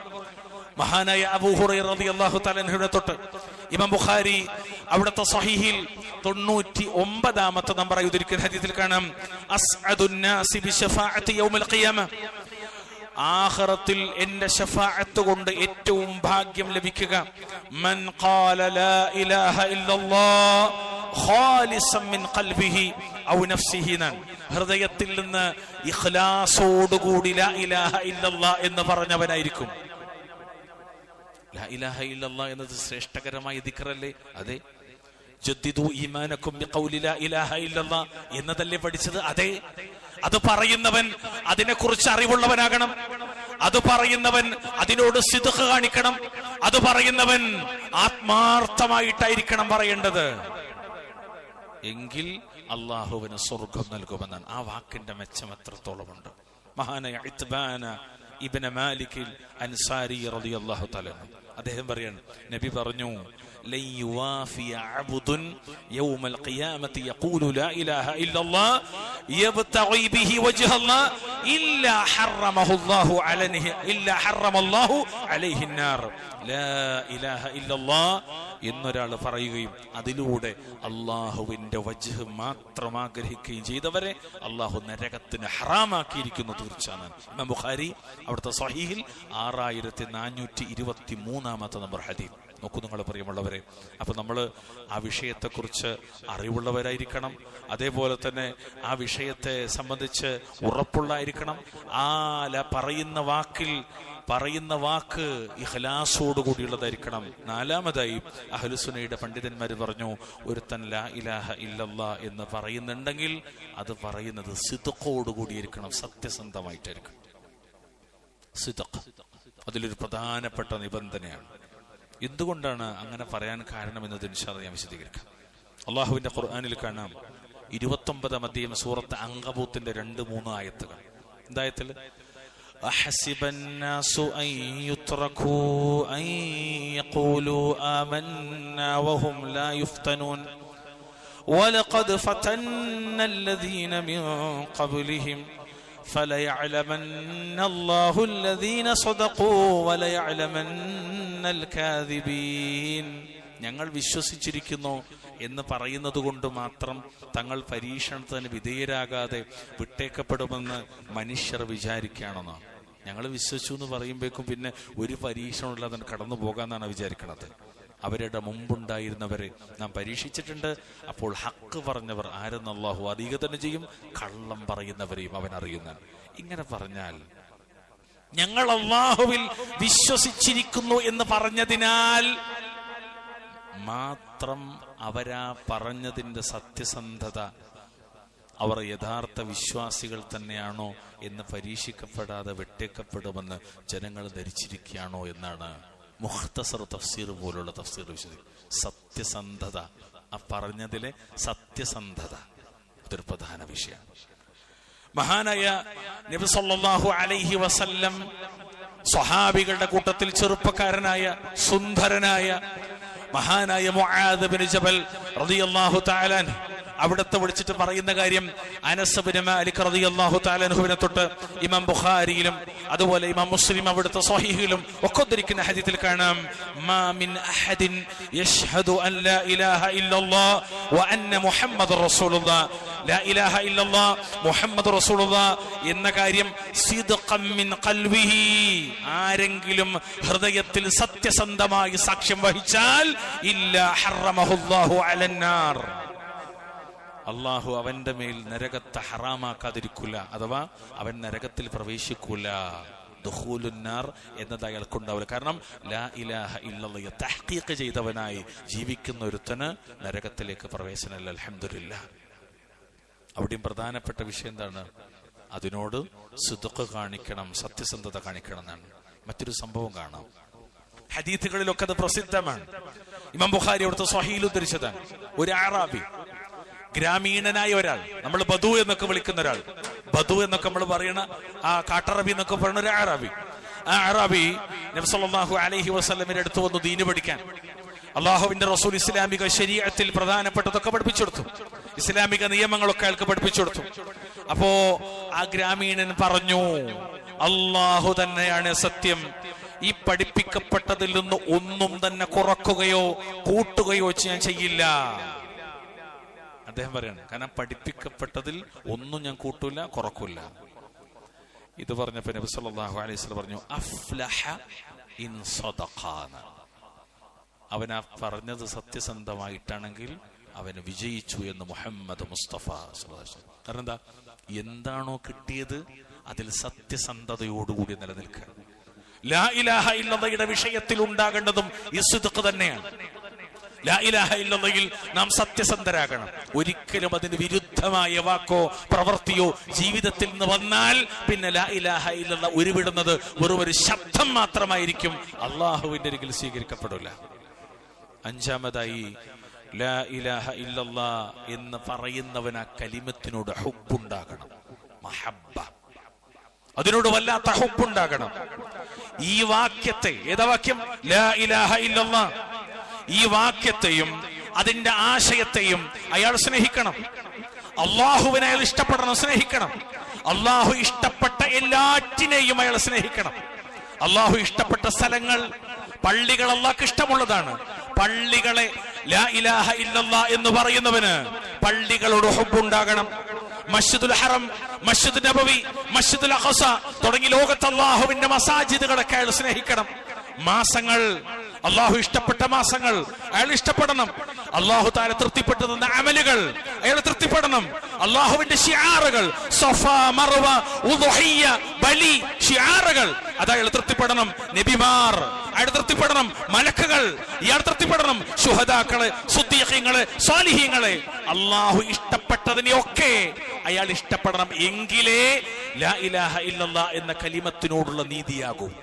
മഹാനായ അബൂ ഹുറൈറ റളിയല്ലാഹു തആല അൻഹുവിനെ തൊട്ട് ഇമാം ബുഖാരി അവിടുത്തെ സ്വഹീഹിൽ 99ാമത്തെ നമ്പറായി ഉദ്ധരിക്കുന്ന ഹദീസിൽ കാണാം, അസ്അദുൻ നാസി ബിശഫാഅത്തി യൗമിൽ ഖിയാമ. ആഖിറത്തിൽ എന്റെ ശഫാഅത്ത് കൊണ്ട് ഏറ്റവും ഭാഗ്യം ലഭിക്കുക മൻ ഖാല ലാ ഇലാഹ ഇല്ലല്ലാഹ് ഖാലിസൻ മിൻ ഖൽബിഹി ഔ നഫ്സിഹി, ഹൃദയത്തിൽ നിന്ന് ഇഖ്ലാസോടുകൂടി ലാ ഇലാഹ ഇല്ലല്ലാഹ് എന്ന് പറഞ്ഞവനായിരിക്കും. ലാ ഇലാഹ ഇല്ലല്ലാഹ് എന്നത് ശ്രേഷ്ഠകരമായ ദിക്റല്ലേ? അതെ. ജദ്ദിദു ഈമാനക്കും ബിഖൗലി ലാ ഇലാഹ ഇല്ലല്ലാഹ് എന്നതല്ലേ പഠിച്ചത്? അതെ. അത് പറയുന്നവൻ അതിനെക്കുറിച്ച് അറിവുള്ളവനാകണം. അത് പറയുന്നവൻ അതിനോട് സിദ്ഖ് കാണിക്കണം. അത് പറയുന്നവൻ ആത്മാർത്ഥമായിട്ടായിരിക്കണം പറയേണ്ടത്. എങ്കിൽ അള്ളാഹുവിന് സ്വർഗം നൽകുമെന്നാണ്. ആ വാക്കിന്റെ മെച്ചം എത്രത്തോളമുണ്ട്. മഹാനായ ഇത്ബാന ഇബ്നു മാലിക് അൻസാരി റളിയല്ലാഹു തആല അദ്ദേഹം പറയാണ്, നബി പറഞ്ഞു, ലൻ യുവാഫി അബ്ദുൻ യൗമൽ ഖിയാമത്തി യഖൂലു ലാ ഇലാഹ ഇല്ലല്ലാഹ് യബ്തഗി ബിഹി വജ്ഹല്ലാഹ് ഇല്ലാ ഹറമഹുല്ലാഹു അലൈഹി النار. ലാ ഇലാഹ ഇല്ലല്ലാഹ് എന്നൊരാൾ പറയുകയും അതിലൂടെ അള്ളാഹുവിന്റെ വജ്ഹ് മാത്രം ആഗ്രഹിക്കുകയും ചെയ്തവരെ അള്ളാഹു നരകത്തിന് ഹറാമാക്കിയിരിക്കുന്നു. തീർച്ചയാണ്. ഇമാം ബുഖാരി അവിടുത്തെ സ്വഹീഹിൽ 6423 നമ്പർ ഹദീസ്. നോക്കൂ നിങ്ങൾ പ്രിയമുള്ളവരെ, അപ്പൊ നമ്മൾ ആ വിഷയത്തെക്കുറിച്ച് അറിവുള്ളവരായിരിക്കണം. അതേപോലെ തന്നെ ആ വിഷയത്തെ സംബന്ധിച്ച് ഉറപ്പുള്ളായിരിക്കണം. പറയുന്ന വാക്ക് ഇഖ്ലാസോട് കൂടിയുള്ളതായിരിക്കണം. നാലാമതായി അഹ്ലുസുന്നയുടെ പണ്ഡിതന്മാർ പറഞ്ഞു, ഒരുത്തൻ ലാ ഇലാഹ ഇല്ലല്ലാഹ് എന്ന് പറയുന്നുണ്ടെങ്കിൽ അത് പറയുന്നത് സിദ്ഖോട് കൂടിയിരിക്കണം, സത്യസന്ധമായിട്ടായിരിക്കണം. സിദ്ഖ് അതിലൊരു പ്രധാനപ്പെട്ട നിബന്ധനയാണ്. എന്തുകൊണ്ടാണ് അങ്ങനെ പറയാൻ കാരണം എന്നത് ഇൻഷാ അല്ലാഹ് ഞാൻ വിശദീകരിക്കാം. അള്ളാഹുവിന്റെ ഖുർആനിൽ കാണാം 29 അധ്യായം സൂറത്ത് അങ്കബൂത്തിന്റെ 2-3 ആയത്തുകൾ. എന്തായത്തിൽ أحسب الناس أن يتركوا أن يقولوا آمنا وهم لا يفتنون ولقد فتنا الذين من قبلهم فليعلمن الله الذين صدقوا وليعلمن الكاذبين. ഞങ്ങൾ വിശ്വസിച്ചിരിക്കുന്നു എന്ന് പറയുന്നത് കൊണ്ട് മാത്രം തങ്ങൾ പരീക്ഷണത്തിന് വിധേയരാകാതെ വിട്ടേക്കപ്പെടുമെന്ന് മനുഷ്യർ വിചാരിക്കുകയാണെന്നോ? ഞങ്ങൾ വിശ്വസിച്ചു എന്ന് പറയുമ്പോഴേക്കും പിന്നെ ഒരു പരീക്ഷണമില്ലാതെ കടന്നു പോകാന്നാണ് വിചാരിക്കണത്. അവരുടെ മുമ്പുണ്ടായിരുന്നവരെ നാം പരീക്ഷിച്ചിട്ടുണ്ട്. അപ്പോൾ ഹക്ക് പറഞ്ഞവർ ആരെന്ന് അല്ലാഹു അറിയുക തന്നെ ചെയ്യും, കള്ളം പറയുന്നവരെയും അവൻ അറിയുന്നതാണ്. ഇങ്ങനെ പറഞ്ഞാൽ ഞങ്ങൾ അല്ലാഹുവിൽ വിശ്വസിച്ചിരിക്കുന്നു എന്ന് പറഞ്ഞതിനാൽ മാത്രം അവരാ പറഞ്ഞതിന്റെ സത്യസന്ധത, അവർ യഥാർത്ഥ വിശ്വാസികൾ തന്നെയാണോ എന്ന് പരീക്ഷിക്കപ്പെടാതെ വെട്ടേക്കപ്പെടുമെന്ന് ജനങ്ങൾ ധരിച്ചിരിക്കുകയാണോ എന്നാണ് മുഖ്തസർ തഫ്സീർ പോലുള്ള തഫ്സീർ വിശദീകരിക്കുന്നത്. സത്യസന്ധത, ആ പറഞ്ഞതിലെ സത്യസന്ധത അതൊരു പ്രധാന വിഷയമാണ്. മഹാനായ നബി സല്ലല്ലാഹു അലൈഹി വസല്ലം സ്വഹാബികളുടെ കൂട്ടത്തിൽ ചെറുപ്പക്കാരനായ സുന്ദരനായ മഹാനായ മുആദ് ബിൻ ജബൽ റളിയല്ലാഹു തആല അവിടത്തെ വിളിച്ചിട്ട് പറയുന്ന കാര്യം അനസ് ബിൻ മാലിക് റളിയല്ലാഹു തആല അൻഹുവിനെ തൊട്ട് ഇമാം ബുഖാരിയിലും അതുപോലെ ഇമാം മുസ്ലിം അവിടുത്തെ സ്വഹീഹിലും ഒക്കെ ഉദ്ധരിക്കുന്ന ഹദീസിൽ കാണാം, മാ മിൻ അഹദിൻ യശ്ഹദു അൻ ലാ ഇലാഹ ഇല്ലല്ലാഹ് വ അന്ന മുഹമ്മദുർ റസൂലുള്ളാഹ്, ലാ ഇലാഹ ഇല്ലല്ലാഹ് മുഹമ്മദുർ റസൂലുള്ളാഹ് എന്ന കാര്യം സിദ്ഖൻ മിൻ ഖൽബിഹി, ആരെങ്കിലും ഹൃദയത്തിൽ സത്യസന്ധമായി സാക്ഷ്യം വഹിച്ചാൽ ഇല്ലാ ഹറമഹുല്ലാഹു അലന്നാർ, അള്ളാഹു അവന്റെ മേൽ നരകത്തെ ഹറാമാക്കാതിരിക്കില്ല, അഥവാ അവൻ നരകത്തിൽ പ്രവേശിക്കൂല. ദുഖൂലുന്നാർ എന്നത് അയാൾക്കുണ്ടാവില്ല. കാരണം ലാ ഇലാഹ ഇല്ലല്ലാഹ് തഹ്ഖീഖ് ചെയ്തവനായി ജീവിക്കുന്ന ഒരുത്തന് നരകത്തിലേക്ക് പ്രവേശനമില്ല. അൽഹംദുലില്ലാഹ്. അവിടെയും പ്രധാനപ്പെട്ട വിഷയം എന്താണ്? അതിനോട് സിദ്ഖ് കാണിക്കണം, സത്യസന്ധത കാണിക്കണം എന്നാണ്. മറ്റൊരു സംഭവം കാണാം, ഹദീസുകളിലൊക്കെ അത് പ്രസിദ്ധമാണ്. ഇമാം ബുഖാരി അവിടുത്തെ സ്വഹീഹിൽ ഉദ്ധരിച്ചതാണ്. ഒരു അറാബി, ഗ്രാമീണനായ ഒരാൾ, നമ്മൾ ബദു എന്നൊക്കെ വിളിക്കുന്ന ഒരാൾ, ബദു എന്നൊക്കെ നമ്മൾ പറയണ ആ കാട്ടറബി എന്നൊക്കെ പറയുന്ന ഒരു അറാബി. ആ അറാബി നബി സല്ലല്ലാഹു അലൈഹി വസല്ലമിന്റെ അടുത്ത് വന്നു ദീന് പഠിക്കാൻ. അള്ളാഹുവിന്റെ റസൂൽ ഇസ്ലാമിക ശരീഅത്തിൽ പ്രധാനപ്പെട്ടതൊക്കെ പഠിപ്പിച്ചു കൊടുത്തു, ഇസ്ലാമിക നിയമങ്ങളൊക്കെ അയാൾക്ക് പഠിപ്പിച്ചു കൊടുത്തു. അപ്പോ ആ ഗ്രാമീണൻ പറഞ്ഞു, അള്ളാഹു തന്നെയാണ് സത്യം, ഈ പഠിപ്പിക്കപ്പെട്ടതിൽ നിന്ന് ഒന്നും തന്നെ കുറക്കുകയോ കൂട്ടുകയോ ഞാൻ ചെയ്യില്ല. അദ്ദേഹം പറയാണ്, കാരണം പഠിപ്പിക്കപ്പെട്ടതിൽ ഒന്നും ഞാൻ കൂട്ടൂല കുറക്കൂല. ഇത് പറഞ്ഞപ്പോൾ നബി സല്ലല്ലാഹു അലൈഹി വസല്ലം പറഞ്ഞു അഫ്ലഹ ഇൻ സദഖാന. അവൻ ആ പറഞ്ഞത് സത്യസന്ധമായിട്ടാണെങ്കിൽ അവന് വിജയിച്ചു എന്ന് മുഹമ്മദ് മുസ്തഫ സല്ലല്ലാഹു അലൈഹി വസല്ലം. കാരണം എന്താ? എന്താണോ കിട്ടിയത് അതിൽ സത്യസന്ധതയോടുകൂടി നിലനിൽക്കുക. ലാ ഇലാഹ ഇല്ലല്ലാഹയുടെ വിഷയത്തിൽ ഉണ്ടാകേണ്ടതും ഈ സിദ്ഖ് തന്നെയാണ്. ലാ ഇലാഹ ഇല്ലല്ലാഹയിൽ നാം സത്യസന്ധരാകണം. ഒരിക്കലും അതിന് വിരുദ്ധമായ വാക്കോ പ്രവൃത്തിയോ ജീവിതത്തിൽ നിന്ന് വന്നാൽ പിന്നെ ലാ ഇലാഹ ഇല്ലല്ലാഹ് ഉരുവിടുന്നത് വെറും ഒരു ശബ്ദം മാത്രമായിരിക്കും, അള്ളാഹുവിന്റെ അരികിൽ സ്വീകരിക്കപ്പെടില്ല. അഞ്ചാമതായി ലാ ഇലാഹ ഇല്ലല്ലാഹ് എന്ന് പറയുന്നവൻ ആ കലിമത്തിനോട് ഹുബ്ബുണ്ടാകണം, മഹബ്ബ, അതിനോട് വല്ലാത്ത ഹുബ്ബുണ്ടാകണം. ഈ വാക്യത്തെ, ഏതാ വാക്യം? ലാ ഇലാഹ ഇല്ലല്ലാഹ്. ഈ വാക്യത്തെയും അതിന്റെ ആശയത്തെയും അയാൾ സ്നേഹിക്കണം. അള്ളാഹുവിനെ അയാൾ ഇഷ്ടപ്പെടണം, സ്നേഹിക്കണം. അള്ളാഹു ഇഷ്ടപ്പെട്ട എല്ലാറ്റിനെയും അയാൾ സ്നേഹിക്കണം. അള്ളാഹു ഇഷ്ടപ്പെട്ട സ്ഥലങ്ങൾ, പള്ളികൾ അള്ളാഹ്ക്ക് ഇഷ്ടമുള്ളതാണ്. പള്ളികളെ ലാ ഇലാഹ ഇല്ലല്ലാഹ് എന്ന് പറയുന്നവന് പള്ളികളോട് ഹുബ്ബുണ്ടാകണം. മസ്ജിദുൽ ഹറം, മസ്ജിദ് നബവി, മസ്ജിദുൽ അഖ്സ തുടങ്ങി ലോകത്ത് അള്ളാഹുവിന്റെ മസാജിദുകളൊക്കെ അയാൾ സ്നേഹിക്കണം. മാസങ്ങൾ, അള്ളാഹു ഇഷ്ടപ്പെട്ട മാസങ്ങൾ അയാൾ ഇഷ്ടപ്പെടണം. അള്ളാഹു താല തൃപ്തിപ്പെട്ടു തന്ന അമലുകൾ അയാൾ തൃപ്തിപ്പെടണം. അള്ളാഹുവിന്റെ ഷിആറുകൾ, സഫ, മർവ, ഉദ്ഹിയ്യ, ബലി, ഷിആറുകൾ അത് അയാൾ തൃപ്തിപ്പെടണം. നബിമാർ അയാൾ തൃപ്തിപ്പെടണം. മലക്കുകൾ ഇയാൾ തൃപ്തിപ്പെടണം. ശുഹദാക്കള്, സുദ്ദീഖീങ്ങള്, സ്വാലിഹീങ്ങള്, അള്ളാഹു ഇഷ്ടപ്പെട്ടതിനെയൊക്കെ അയാൾ ഇഷ്ടപ്പെടണം. എങ്കിലേ ലാ ഇലാഹ ഇല്ലല്ലാഹ് എന്ന കലിമത്തിനോടുള്ള നീതിയാകും.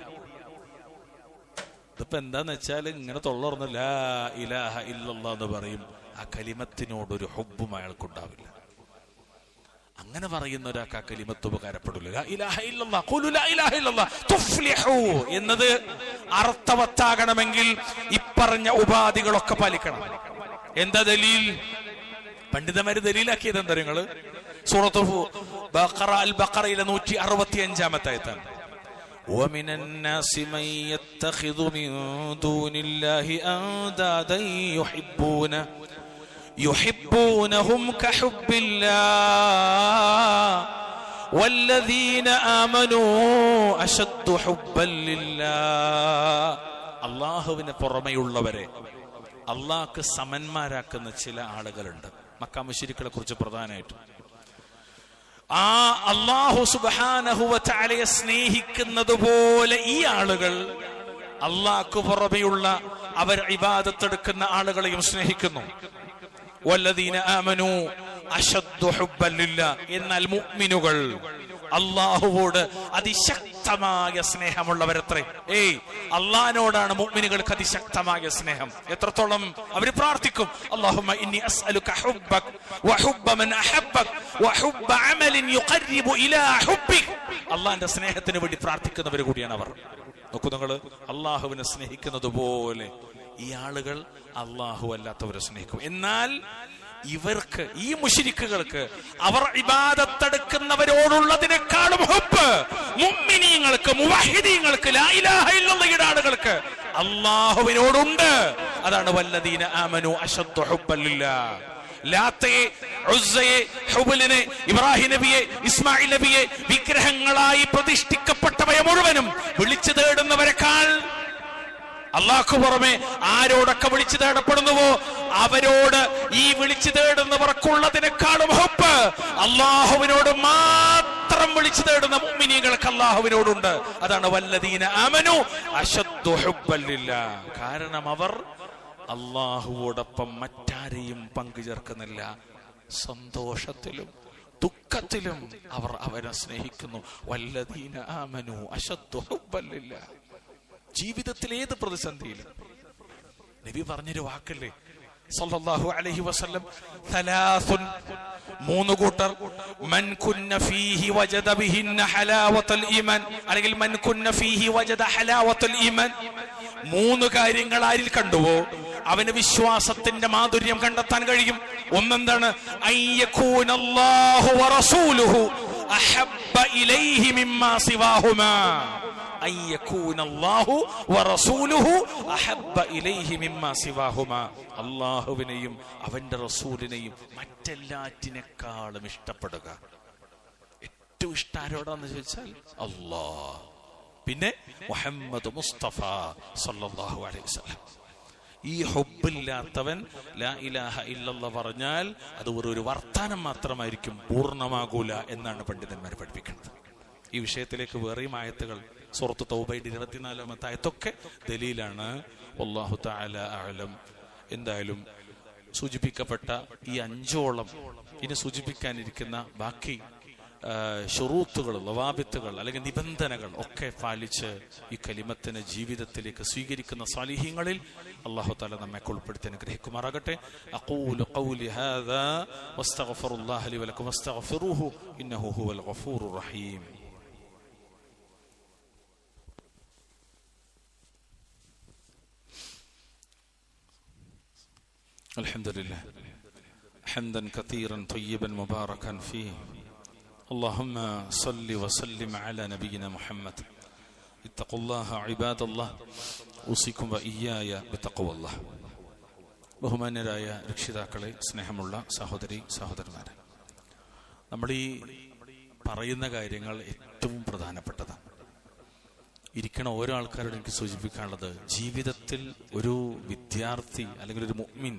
ഇതിപ്പോ എന്താന്ന് വെച്ചാൽ ഇങ്ങനെ തൊള്ളർന്ന് ലാ ഇലാഹ ഇല്ലല്ലാഹ് എന്ന് പറയും, ആ കലിമത്തിനോടൊരു ഹുബ്ബും അയാൾക്കുണ്ടാവില്ല. അങ്ങനെ പറയുന്ന ഒരാൾക്ക് ആ കലിമത്ത് ഉപകാരപ്പെടില്ല. ലാ ഇലാഹ ഇല്ലല്ലാഹ്, ഖുലു ലാ ഇലാഹ ഇല്ലല്ലാഹ് തുഫ്ലിഹു എന്നത് അർത്ഥവത്താകണമെങ്കിൽ ഇപ്പറഞ്ഞ ഉപാധികളൊക്കെ പാലിക്കണം. എന്താ ദലീൽ? പണ്ഡിതന്മാര് ദലീലാക്കിയത് എന്താ? നിങ്ങള് സൂറത്ത് ബഖറ, അൽ ബഖറയിലെ 165-ാമത്തെ ആയത്താണ്. ومن الناس من يتخذ من دون الله أندادا يحبونهم كحب الله والذين آمنوا أشد حبا لله. അള്ളാഹുവിന് പുറമെയുള്ളവരെ അള്ളാഹ്ക്ക് സമന്മാരാക്കുന്ന ചില ആളുകളുണ്ട്. മക്ക മുശ്രിക്കുകളെ കുറിച്ച് പ്രധാനമായിട്ട് ആ അല്ലാഹു സുബ്ഹാനഹു വ തആലയെ സ്നേഹിക്കുന്നത് പോലെ ഈ ആളുകൾ അല്ലാഹ്ക്ക് പുറമെയുള്ള അവർ ഇബാദത്ത് എടുക്കുന്ന ആളുകളെയും സ്നേഹിക്കുന്നു. വല്ലദീന ആമനൂ അശദ്ദു ഹുബ്ബൻ ലില്ലാഹ്. എന്നാൽ മുഅ്മിനുകൾ അല്ലാഹുവോട് അതിശക്തമായ സ്നേഹമുള്ളവരത്രേ. അല്ലാഹുവിനോടാണ് മുഅ്മിനുകൾക്ക് അതിശക്തമായ സ്നേഹം. എത്രത്തോളം? അവർ പ്രാർത്ഥിക്കും, അല്ലാഹുമ്മ ഇന്നി അസ്അലുക ഹുബ്ബക വ ഹുബ്ബ മൻ അഹബ്ബക വ ഹുബ്ബ അമലിൻ യുഖർരിബു ഇലാ ഹുബ്ബിക. അല്ലാഹുവിന്റെ സ്നേഹത്തിന് വേണ്ടി പ്രാർത്ഥിക്കുന്നവർ കൂടിയാണ് അവർ. നോക്കൂ നിങ്ങൾ, അല്ലാഹുവിനെ സ്നേഹിക്കുന്നത് പോലെ ഈ ആളുകൾ അല്ലാഹു അല്ലാത്തവരെ സ്നേഹിക്കും. എന്നാൽ ഇവർക്ക്, ഈ മുശ്രിക്കുകൾക്ക്, അവർ ഇബാദത്തെടുക്കുന്നവരോടുള്ളതിനേക്കാളും ഹുബ്ബ് മുഅ്മിനീങ്ങൾക്ക്, മുവഹിദീങ്ങൾക്ക്, ലാ ഇലാഹ ഇല്ലല്ലാഹയുടെ ആളുകൾക്ക് അല്ലാഹുവിനോടുണ്ട്. അതാണ് വല്ലദീന ആമനു അശദ്ദു ഹുബ്ബൻ ലില്ലാഹ്. ലാത്തയെ, ഉസ്സയെ, ഹുബലിനെ, ഇബ്രാഹിം നബിയെ, ഇസ്മായിൽ നബിയെ വിഗ്രഹങ്ങളായി പ്രതിഷ്ഠിക്കപ്പെട്ടവയെ മുഴുവനും വിളിച്ചു തേടുന്നവരെക്കാൾ അള്ളാഹ്ക്ക് പുറമെ ആരോടൊക്കെ വിളിച്ചു തേടപ്പെടുന്നുവോ അവരോട് ഈ വിളിച്ചു തേടുന്നവർക്കുള്ളതിനേക്കാളും ഹുബ്ബ് അള്ളാഹുവിനോട് മാത്രം വിളിച്ചു തേടുന്ന മുഅ്മിനീങ്ങൾക്ക് അള്ളാഹുവിനോടുണ്ട്. അതാണ് വല്ലദീന ആമനു അശദ്ദു ഹുബ്ബൻ ലില്ലാഹ്. കാരണം അവർ അള്ളാഹുവോടൊപ്പം മറ്റാരെയും പങ്കുചേർക്കുന്നില്ല. സന്തോഷത്തിലും ദുഃഖത്തിലും അവർ അവരെ സ്നേഹിക്കുന്നു. വല്ലദീന ആമനു അശദ്ദു ഹുബ്ബൻ ലില്ലാഹ്. ജീവിതത്തിൽ ഏത് പ്രതിസന്ധിയിലും നബി പറഞ്ഞൊരു വാക്കല്ലേ സല്ലല്ലാഹു അലൈഹി വസല്ലം, സലാസുൻ, മൂന്ന് കൂട്ടർ, മൻ കുന്ന ഫീഹി വജദ ബിഹിന്ന ഹലാവത്തുൽ ഈമാൻ, അല്ലെങ്കിൽ മൻ കുന്ന ഫീഹി വജദ ഹലാവത്തുൽ ഈമാൻ. മൂന്ന് കാര്യങ്ങൾ ആരിൽ കണ്ടുവോ അവന് വിശ്വാസത്തിന്റെ മാധുര്യം കണ്ടെത്താൻ കഴിയും. ഒന്നെന്താണ്? അയ്യകൂനല്ലാഹു വറസൂലുഹു അഹബ്ബ ഇലൈഹി മിമ്മാ സിവാഹുമാ. അള്ളാഹുവിനെയും അവന്റെ റസൂലിനെയും മറ്റെല്ലാറ്റിനേക്കാളും ഇഷ്ടപ്പെടുക. ഏറ്റവും ഇഷ്ടം ആരോടാന്ന് ചോദിച്ചാൽ അല്ലാഹ്, പിന്നെ മുഹമ്മദ് മുസ്തഫ സല്ലല്ലാഹു അലൈഹി വസല്ലം. ഈ ഹുബ്ബില്ലാത്തവൻ ലാ ഇലാഹ ഇല്ലല്ലാഹ് പറഞ്ഞാൽ അത് ഒരു വർത്താനം മാത്രമായിരിക്കും, പൂർണ്ണമാകൂല എന്നാണ് പണ്ഡിതന്മാർ പഠിപ്പിക്കുന്നത്. ഈ വിഷയത്തിലേക്ക് വേറെയും ആയത്തുകൾ സൂറത്ത് തൗബയുടെ 24-ാമത്തെ ആയത്തൊക്കെ ദലീലാണ്. വല്ലാഹു തആല അഅലം. എന്തായാലും സൂചിപ്പിക്കപ്പെട്ട ഈ 5ഓളം ഇനി സൂചിപ്പിക്കാനിരിക്കുന്ന ബാക്കി ഷുറൂത്തുകൾ, ലവാബിത്തുകൾ അല്ലെങ്കിൽ നിബന്ധനകൾ ഒക്കെ പാലിച്ച് ഈ കലിമത്തിനെ ജീവിതത്തിലേക്ക് സ്വീകരിക്കുന്ന സാലിഹീങ്ങളിൽ അല്ലാഹു തആല നമ്മെ ഉൾപ്പെടുത്തി അനുഗ്രഹിക്കുമാറാകട്ടെ. അഖൂലു ഖൗലി ഹാദാ വസ്തഗ്ഫിറുല്ലാഹ ലി വലക്കും വസ്തഗ്ഫിറൂഹു ഇന്നഹു ഹുവൽ ഗഫൂറുർ റഹീം. അൽഹംദുലില്ലാഹ് ഹംദൻ കതീറൻ ത്വയ്യിബൻ മുബാറകൻ ഫീഹി. اللهم صل وسلم على نبينا محمد. اتقوا الله عباد الله. اوصيكم واياي بتقوى الله. ബഹുമാന്യരായ രക്ഷിതാക്കളെ, സ്നേഹമുള്ള സഹോദരി സഹോദരന്മാരെ, നമ്മൾ ഈ പറയുന്ന കാര്യങ്ങൾ ഏറ്റവും പ്രധാനപ്പെട്ടതാണ്. ഇരിക്കണ ഓരോ ആൾക്കാരോട് എനിക്ക് സൂചിപ്പിക്കാനുള്ളത്, ജീവിതത്തിൽ ഒരു വിദ്യാർത്ഥി അല്ലെങ്കിൽ ഒരു മുഅ്മിൻ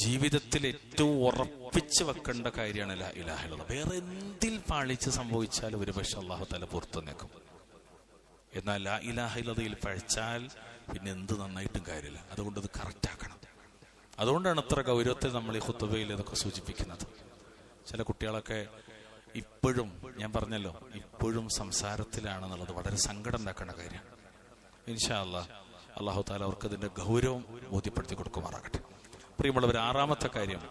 ജീവിതത്തിൽ ഏറ്റവും ഉറപ്പിച്ചു വെക്കേണ്ട കാര്യമാണ് ലാ ഇലാഹ ഇല്ലല്ലാഹ്. വേറെ എന്തിൽ പാളിച്ച് സംഭവിച്ചാലും ഒരു പക്ഷെ അല്ലാഹു തആല പുറത്തു നിൽക്കും. എന്നാൽ ലാ ഇലാഹ ഇല്ലല്ലാഹയിൽ പഴിച്ചാൽ പിന്നെ എന്ത് നന്നായിട്ടും കാര്യമില്ല. അതുകൊണ്ട് അത് കറക്റ്റ് ആക്കണം. അതുകൊണ്ടാണ് അത്ര ഗൗരവത്തിൽ നമ്മൾ ഈ ഖുതുബയിൽ ഇതൊക്കെ സൂചിപ്പിക്കുന്നത്. ചില കുട്ടികളൊക്കെ ഇപ്പോഴും, ഞാൻ പറഞ്ഞല്ലോ, ഇപ്പോഴും സംസാരത്തിലാണെന്നുള്ളത് വളരെ സങ്കടം ഉണ്ടാക്കേണ്ട കാര്യമാണ്. ഇൻഷാ അല്ലാഹ് അല്ലാഹു തആല അവർക്ക് അതിന്റെ ഗൗരവം ബോധ്യപ്പെടുത്തി കൊടുക്കുമാറാകട്ടെ. പ്രിയമുള്ളവർ, 6ാമത്തെ കാര്യം,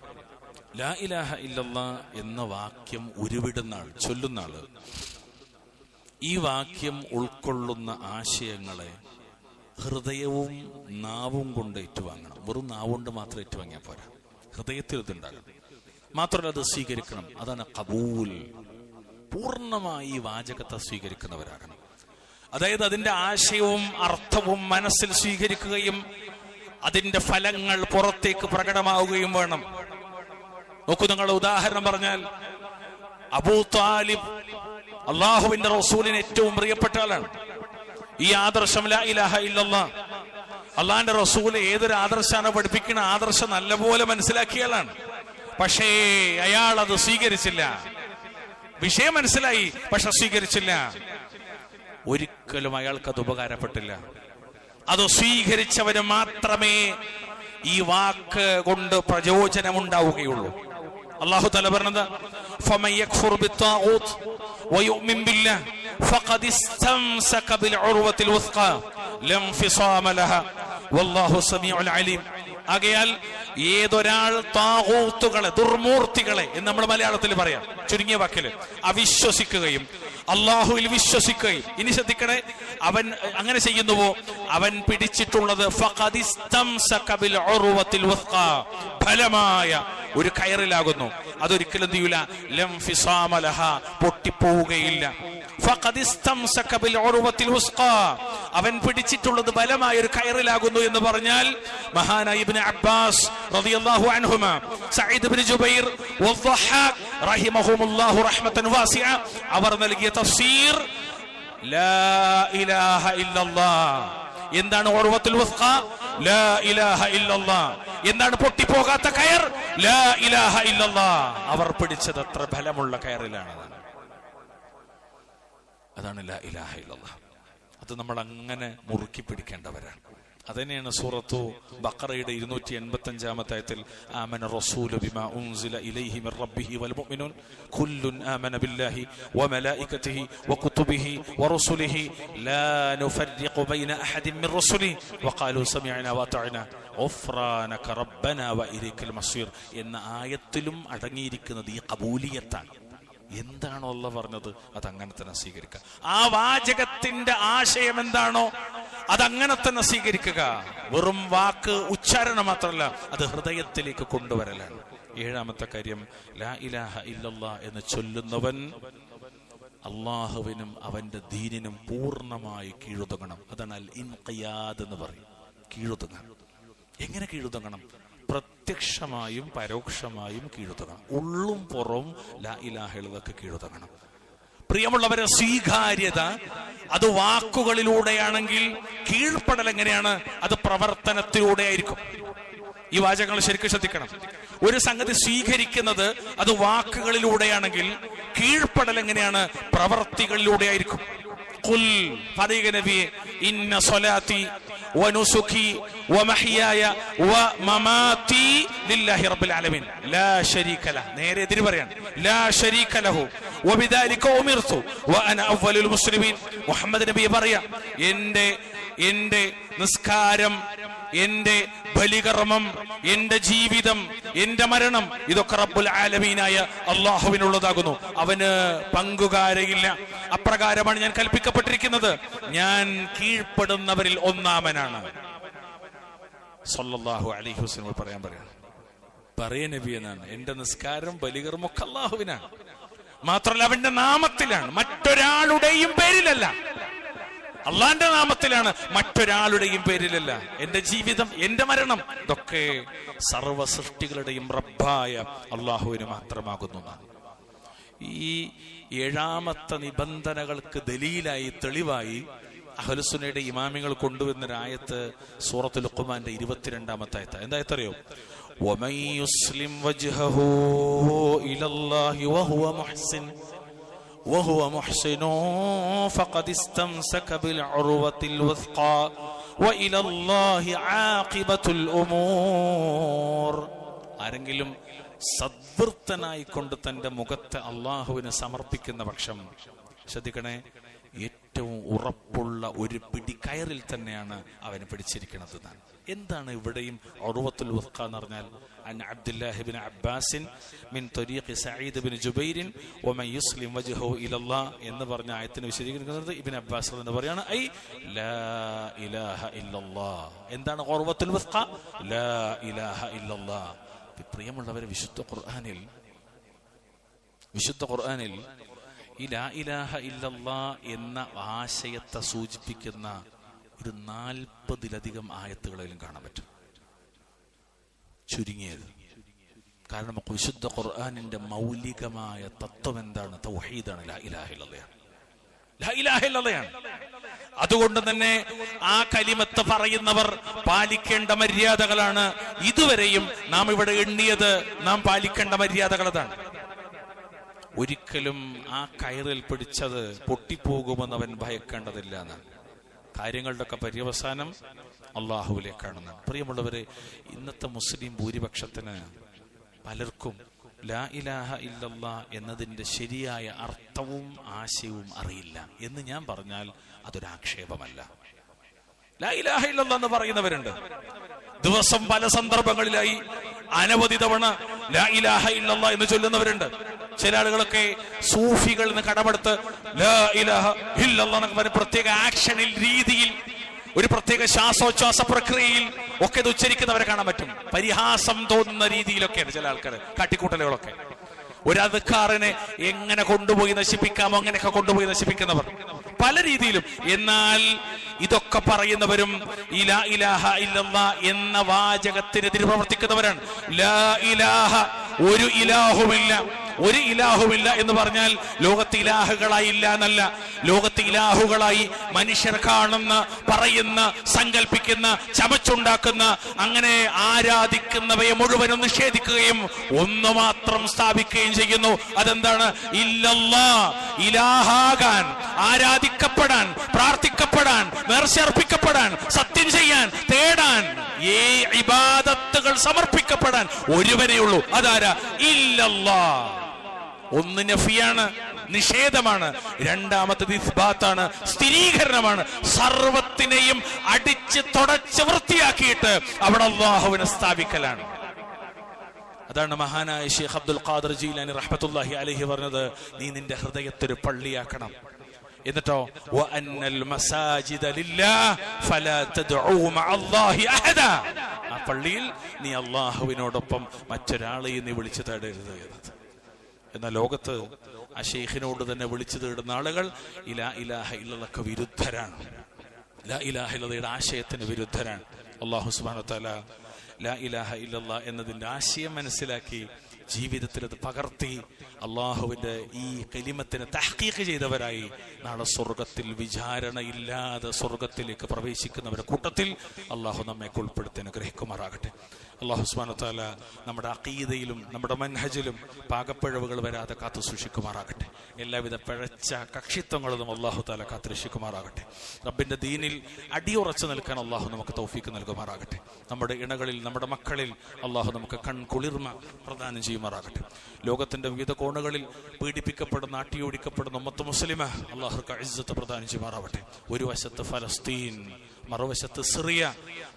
ലാ ഇലാഹ ഇല്ലല്ലാഹ് എന്ന വാക്യം ഉരുവിടുന്ന ആൾ, ചൊല്ലുന്ന ആള്, ഈ വാക്യം ഉൾക്കൊള്ളുന്ന ആശയങ്ങളെ ഹൃദയവും നാവും കൊണ്ട് ഏറ്റുവാങ്ങണം. വെറും നാവുകൊണ്ട് മാത്രം ഏറ്റുവാങ്ങിയാൽ പോരാ, ഹൃദയത്തിൽ ഇതുണ്ടാകണം. മാത്രമല്ല അത് സ്വീകരിക്കണം. അതാണ് ഖബൂൽ. പൂർണ്ണമായി ഈ വാചകത്തെ സ്വീകരിക്കുന്നവരാകണം. അതായത് അതിന്റെ ആശയവും അർത്ഥവും മനസ്സിൽ സ്വീകരിക്കുകയും അതിന്റെ ഫലങ്ങൾ പുറത്തേക്ക് പ്രകടമാവുകയും വേണം. നോക്കൂ, നിങ്ങൾ ഉദാഹരണം പറഞ്ഞാൽ, അബൂ താലിബ് അള്ളാഹുവിന്റെ റസൂലിന് ഏറ്റവും പ്രിയപ്പെട്ട ആളാണ്. ഈ ആദർശം ലാ ഇലാഹ ഇല്ലല്ലാഹ്, അള്ളാഹിന്റെ റസൂൽ ഏതൊരു ആദർശാണ് പഠിപ്പിക്കുന്ന ആദർശം നല്ലപോലെ മനസ്സിലാക്കിയ ആളാണ്. പക്ഷേ അയാൾ അത് സ്വീകരിച്ചില്ല. വിഷയം മനസ്സിലായി, പക്ഷെ സ്വീകരിച്ചില്ല. ഒരിക്കലും അയാൾക്കത് ഉപകാരപ്പെട്ടില്ല. അത് സ്വീകരിച്ചവന് മാത്രമേ ഈ വാക്ക് കൊണ്ട് പ്രയോജനമുണ്ടാവുകയുള്ളൂ. അല്ലാഹു തആല പറഞ്ഞത്, ഫമൻ യക്ഫുർ ബിത്താഗൂത്ത് വയുമിൻ ബില്ലാഹ് ഫഖദ് ഇസ്തംസക ബിൽഉർവത്തിൽ വുസ്ഖാ ലം ഫിസാമ ലഹാ വല്ലാഹു സമീഉൽ അലീം. ആകയാൽ ഏതൊരാൾ താഗൂത്തുകളെ, ദുർമൂർത്തികളെ എന്ന് നമ്മൾ മലയാളത്തിൽ പറയാം, ചുരുങ്ങിയ വാക്കില്, അവിശ്വസിക്കുകയും അള്ളാഹുവിൽ വിശ്വസിക്കുകയും, ഇനി ശ്രദ്ധിക്കണേ, അവൻ അങ്ങനെ ചെയ്യുന്നുവോ അവൻ പിടിച്ചിട്ടുള്ളത് ഫഖദ് ഇസ്തംസക ബിൽ ഉർവത്തിൽ വുസ്ഖാ, ഫലമായ ഒരു കയറിലാകുന്നു. അതൊരിക്കലും എന്ത് ചെയ്യൂല, ലം ഫിസാമ ലഹാ, പൊട്ടിപ്പോവുകയില്ല. ഫഖദ് ഇസ്തംസക ബിൽ ഉർവത്തിൽ വുസ്ഖാ, അവൻ പിടിച്ചിട്ടുള്ളത് ബലമായ ഒരു കയറിലാകുന്നു എന്ന് പറഞ്ഞാൽ, മഹാനായ ഇബ്നു അബ്ബാസ് റളിയല്ലാഹു അൻഹുമാ, സഈദ് ഇബ്നു ജുബൈർ വദ്ദഹാഖ് റഹിമഹുമുല്ലാഹു റഹ്മതൻ വാസിഅ, അവർ നൽകിയ തഫ്സീർ ലാ ഇലാഹ ഇല്ലല്ലാഹ്. എന്താണ് ഉർവത്തുൽ വുസ്ഖാ? ലാ ഇലാഹ ഇല്ലല്ലാഹ്. എന്താണ് പൊട്ടിപ്പോകാത്ത കയർ? ലാ ഇലാഹ ഇല്ലല്ലാഹ്. അവർ പിടിച്ചത് അത്ര ബലമുള്ള കയറിലാണ്. അതാണ് ലാ ഇലാഹ ഇല്ലല്ലാഹ്. അത് നമ്മൾ അങ്ങനെ മുറുക്കി പിടിക്കേണ്ടവരാണ്. അതന്നെയാണ് സൂറത്തു ബഖറയുടെ 285-ാമത്തെ ആയത്തിൽ, ആമന റസൂലു ബിമാ ഉൻസില ഇലൈഹി മിർ റബ്ബിഹി വൽ മുഅ്മിനൂൻ കുല്ലുൻ ആമന ബില്ലാഹി വമലായികതിഹി വകുതുബിഹി വറുസുലിഹി ലാ നുഫർരിഖു ബൈന അഹദിൻ മിർ റസുലിഹി വഖാലു സമിഅനാ വഅതഅനാ ഗുഫ്രാനക റബ്ബനാ വഇലൈക്കൽ മസീർ എന്ന ആയത്തിലും അടങ്ങിയിരിക്കുന്നത് ഈ ഖബൂലിയത്താണ്. എന്താണോ അല്ലാഹ് പറഞ്ഞത് അതങ്ങനെ തന്നെ സ്വീകരിക്കുക. ആ വാചകത്തിന്റെ ആശയം എന്താണോ അതങ്ങനെ തന്നെ സ്വീകരിക്കുക. വെറും വാക്ക് ഉച്ചാരണം മാത്രമല്ല, അത് ഹൃദയത്തിലേക്ക് കൊണ്ടുവരലാണ്. 7ാമത്തെ കാര്യം, ലാ ഇലാഹ ഇല്ലല്ലാഹ് എന്ന് ചൊല്ലുന്നവൻ അള്ളാഹുവിനും അവന്റെ ദീനിനും പൂർണ്ണമായി കീഴൊതുങ്ങണം. അതാണ് അൽ ഇൻഖിയാദ് എന്ന് പറയും, കീഴൊതുങ്ങണം. എങ്ങനെ കീഴൊതുങ്ങണം? പ്രത്യക്ഷമായും പരോക്ഷമായും കീഴുതങ്ങണം. ഉള്ളും പുറവും ലാ ഇലാഹ ഇല്ലല്ലാഹ് കീഴുതങ്ങണം. പ്രിയമുള്ളവരെ, സ്വീകാര്യത അത് വാക്കുകളിലൂടെയാണെങ്കിൽ കീഴ്പ്പെടൽ എങ്ങനെയാണ്? അത് പ്രവർത്തനത്തിലൂടെ ആയിരിക്കും. ഈ വാചകങ്ങൾ ശരിക്കും ശ്രദ്ധിക്കണം. ഒരു സംഗതി സ്വീകരിക്കുന്നത് അത് വാക്കുകളിലൂടെയാണെങ്കിൽ കീഴ്പ്പെടൽ എങ്ങനെയാണ്? പ്രവർത്തികളിലൂടെ ആയിരിക്കും. ഖുൽ, പറയുക നബിയെ, ഇന്ന സ്വലാത്തി വനുസുകി വമഹ്യായ വമമാതി ലില്ലാഹി റബ്ബിൽ ആലമീൻ ലാ ശരീക ലഹു. നേരെ എതിര് പറയാണ്, ലാ ശരീക ലഹു വബിദാലിക ഉമിർതു വഅന അവ്വലുൽ മുസ്ലിമീൻ. മുഹമ്മദ് നബി പറയാ, എന്റെ നിസ്കാരം, എന്റെ ബലികർമ്മം, എന്റെ ജീവിതം, എന്റെ മരണം ഇതൊക്കെ റബ്ബുൽ ആലമീനായ അള്ളാഹുവിനുള്ളതാകുന്നു. അവന് പങ്കുകാരയില്ല. അപ്രകാരമാണ് ഞാൻ കൽപ്പിക്കപ്പെട്ടിരിക്കുന്നത്. ഞാൻ കീഴ്പ്പെടുന്നവരിൽ ഒന്നാമനാണ്. സല്ലല്ലാഹു അലൈഹി വസല്ലം പറയാൻ നബി എന്നാണ്. എന്റെ നിസ്കാരം ബലികർമ്മം ഒക്കെ അള്ളാഹുവിനാണ്. മാത്രമല്ല അവന്റെ നാമത്തിലാണ്, മറ്റൊരാളുടെയും പേരിലല്ല. അള്ളാന്റെ നാമത്തിലാണ്, മറ്റൊരാളുടെയും പേരിലല്ല. എന്റെ ജീവിതം, എന്റെ മരണം ഇതൊക്കെ സർവ സൃഷ്ടികളുടെയും റബ്ബായ അള്ളാഹുവിന് മാത്രമാകുന്നു. ഈ 7ാമത്തെ നിബന്ധനകൾക്ക് ദലീലായി, തെളിവായി അഹ്ലുസുന്നയുടെ ഇമാമികൾ കൊണ്ടുവന്നൊരായത്ത് സൂറത്തുൽ ലുഖ്മാന്റെ 22ാമത്തെ ആയത്ത്. എന്തായത്തറിയോ? വമൻ യുസ്ലിം വജ്ഹഹു ഇലല്ലാഹി വഹുവ മുഹ്സിൻ ഫഖദ് ഇസ്തംസക ബിൽ ഉർവത്തിൽ വസ്ഖാ വഇലല്ലാഹി ആഖിബത്തുൽ ഉമൂർ. ആരെങ്കിലും സദ്വൃത്തനായിക്കൊണ്ട് തന്റെ മുഖത്തെ അള്ളാഹുവിന് സമർപ്പിക്കുന്ന പക്ഷം, ശ്രദ്ധിക്കണേ, ഏറ്റവും ഉറപ്പുള്ള ഒരു പിടി കയറിൽ തന്നെയാണ് അവന് പിടിച്ചിരിക്കുന്നത്. എന്താണ് ഇവിടെയും ഉർവത്തുൽ വസ്ഖ എന്ന് പറഞ്ഞാൽ? അൻ അബ്ദുല്ലാഹി ഇബ്നു അബ്ബാസിൻ മിൻ ത്വരീഖി സഈദ് ഇബ്നു ജുബൈർ വമൻ യുസ്ലിം വജ്ഹഹു ഇലല്ലാഹ് എന്ന് പറഞ്ഞ ആയത്തിനെ വിശദീകരിക്കുന്നത് ഇബ്നു അബ്ബാസ് എന്ന് പറയാണ്, ഐ ലാ ഇലാഹ ഇല്ലല്ലാഹ്. എന്താണ് ഉർവത്തുൽ വസ്ഖ? ലാ ഇലാഹ ഇല്ലല്ലാഹ്. പ്രിയമുള്ളവരെ, വിശുദ്ധ ഖുർആനിൽ ഈ ലാ ഇലാഹ ഇല്ലല്ലാഹ് എന്ന ആശയത്തെ സൂചിപ്പിക്കുന്ന ഒരു 40-ലധികം ആയത്തുകളിലും കാണാൻ പറ്റും, ചുരുങ്ങിയത്. കാരണം വിശുദ്ധ ഖുർആനിന്റെ മൗലികമായ തത്വം എന്താണ്? തൗഹീദാണ്, ലാ ഇലാഹ ഇല്ലല്ലാഹ്. ലാ ഇലാഹ ഇല്ലല്ലാഹ്. അതുകൊണ്ട് തന്നെ ആ കലിമത്ത് പറയുന്നവർ പാലിക്കേണ്ട മര്യാദകളാണ് ഇതുവരെയും നാം ഇവിടെ എണ്ണിയത്. നാം പാലിക്കേണ്ട മര്യാദകൾ അതാണ്. ഒരിക്കലും ആ കയറിൽ പിടിച്ചത് പൊട്ടിപ്പോകുമെന്ന് അവൻ ഭയക്കേണ്ടതില്ല എന്നാണ്. കാര്യങ്ങളുടെ ഒക്കെ പര്യവസാനം അള്ളാഹുവിലേക്കാണെന്നാണ്. പ്രിയമുള്ളവരെ, ഇന്നത്തെ മുസ്ലിം ഭൂരിപക്ഷത്തിന് പലർക്കും ലാ ഇലാഹ ഇല്ലല്ലാഹ് എന്നതിന്റെ ശരിയായ അർത്ഥവും ആശയവും അറിയില്ല എന്ന് ഞാൻ പറഞ്ഞാൽ അതൊരാക്ഷേപമല്ല. ലാ ഇലാഹ ഇല്ലല്ലാഹ് എന്ന് പറയുന്നവരുണ്ട്. ദിവസം പല സന്ദർഭങ്ങളിലായി അനവധി തവണ ലാ ഇലാഹ ഇല്ലല്ലാഹ് എന്ന് ചൊല്ലുന്നവരുണ്ട്. ചില ആളുകളൊക്കെ സൂഫികൾ നിന്ന് കടമെടുത്ത് ലാ ഇലാഹ ഇല്ലല്ലാഹ് എന്നൊക്കെ പറഞ്ഞ് പ്രത്യേക ആക്ഷനിൽ, രീതിയിൽ, ഒരു പ്രത്യേക ശ്വാസോച്ഛ്വാസ പ്രക്രിയയിൽ ഒക്കെ ഇത് ഉച്ചരിക്കുന്നവരെ കാണാൻ പറ്റും. പരിഹാസം തോന്നുന്ന രീതിയിലൊക്കെയാണ് ചില ആൾക്കാർ കാട്ടിക്കൂട്ടലുകളൊക്കെ. ഒരു അദ്കാറിനെ എങ്ങനെ കൊണ്ടുപോയി നശിപ്പിക്കാമോ അങ്ങനെയൊക്കെ കൊണ്ടുപോയി നശിപ്പിക്കുന്നവർ പല രീതിയിലും. എന്നാൽ ഇതൊക്കെ പറയുന്നവരും ഈ ലാ ഇലാഹ ഇല്ലല്ലാഹ് എന്ന വാചകത്തിനെതിരെ പ്രവർത്തിക്കുന്നവരാണ്. ലാ ഇലാഹ, ഒരു ഇലാഹുമില്ല. ഒരു ഇലാഹുമില്ല എന്ന് പറഞ്ഞാൽ ലോകത്ത് ഇലാഹുകളായി ഇല്ല എന്നല്ല. ലോകത്ത് ഇലാഹുകളായി മനുഷ്യർ കാണുന്ന, പറയുന്ന, സങ്കല്പിക്കുന്ന, ചമച്ചുണ്ടാക്കുന്ന, അങ്ങനെ ആരാധിക്കുന്നവയെ മുഴുവനും നിഷേധിക്കുകയും ഒന്ന് മാത്രം സ്ഥാപിക്കുകയും ചെയ്യുന്നു. അതെന്താണ്? ഇല്ലല്ലാഹ്. ഇലാഹാകാൻ, ആരാധിക്കപ്പെടാൻ, പ്രാർത്ഥിക്കപ്പെടാൻ, നേർച്ചയർപ്പിക്കപ്പെടാൻ, സത്യം ചെയ്യാൻ, തേടാൻ, ഇബാദത്തുകൾ സമർപ്പിക്കപ്പെടാൻ ഒരുവനേ ഉള്ളൂ. അതാരാ? ഇല്ലല്ലാഹ്. ഒന്ന് നഫിയാണ്, നിഷേധമാണ്. രണ്ടാമത്തത് ഇസ്ബാത്താണ്, സ്ഥിരീകരണമാണ്. സർവത്തിനെയും അടിച്ച് തുടച്ച് വൃത്തിയാക്കിയിട്ട് അവിടെ അല്ലാഹുവിനെ സ്ഥാപിക്കലാണ്. അതാണ് മഹാനായ ശൈഖ് അബ്ദുൽ ഖാദിർ ജീലാനി റഹ്മത്തുള്ളാഹി അലൈഹി പറഞ്ഞത്, നീ നിന്റെ ഹൃദയത്തൊരു പള്ളിയാക്കണം. എന്നിട്ടോ വഅന്നൽ മസാജിദ ലില്ലാഹ് ഫലാ തദ്ഉ മഅല്ലാഹി അഹദാ. ആ പള്ളിയിൽ നീ അല്ലാഹുവിനോടൊപ്പം മറ്റൊരാളെയും നീ വിളിച്ചു തേടരുത് എന്നത്. എന്നാൽ ലോകത്ത് ആ ശൈഖിനോട് തന്നെ വിളിച്ചു തേടുന്ന ആളുകൾ ലാ ഇലാഹ ഇല്ലല്ലാഹ്ക്ക് വിരുദ്ധരാണ്. ലാ ഇലാഹ ഇല്ലല്ലാഹയുടെ ആശയത്തിന് വിരുദ്ധരാണ്. അല്ലാഹു സുബ്ഹാനഹു വ തആല ലാ ഇലാഹ ഇല്ലല്ലാഹ് എന്നതിൻ്റെ ആശയം മനസ്സിലാക്കി ജീവിതത്തിൽ അത് പകർത്തി അള്ളാഹുവിന്റെ ഈ കലിമത്തിനെ തഹ്ഖീഖ് ചെയ്തവരായി നാളെ സ്വർഗത്തിൽ വിചാരണയില്ലാതെ സ്വർഗത്തിലേക്ക് പ്രവേശിക്കുന്നവരുടെ കൂട്ടത്തിൽ അള്ളാഹു നമ്മെ ഉൾപ്പെടുത്തി അനുഗ്രഹിക്കുമാറാകട്ടെ. അള്ളാഹു സുബ്ഹാനഹു വ തആല നമ്മുടെ അഖീദയിലും നമ്മുടെ മൻഹജിലും പാകപ്പിഴവുകൾ വരാതെ കാത്തു സൂക്ഷിക്കുമാറാകട്ടെ. എല്ലാവിധ പിഴച്ച കക്ഷിത്വങ്ങളും അള്ളാഹു തആല കാത്തു രക്ഷിക്കുമാറാകട്ടെ. റബ്ബിന്റെ ദീനിൽ അടിയുറച്ചു നിൽക്കാൻ അള്ളാഹു നമുക്ക് തൗഫീഖ് നൽകുമാറാകട്ടെ. നമ്മുടെ ഇണകളിൽ നമ്മുടെ മക്കളിൽ അള്ളാഹു നമുക്ക് കൺകുളിർമ പ്രദാനം ചെയ്യുമാറാകട്ടെ. ലോകത്തിന്റെ വിവിധ കോണുകളിൽ പീഡിപ്പിക്കപ്പെടുന്ന അട്ടിയോടിക്കപ്പെടുന്ന ഉമ്മത്ത് മുസ്ലിമ അള്ളാഹുക്ക് ഇസ്സത്ത് പ്രദാനം ചെയ്യുമാറാവട്ടെ. ഒരു വശത്ത് ഫലസ്തീൻ, മറുവശത്ത് സിറിയ.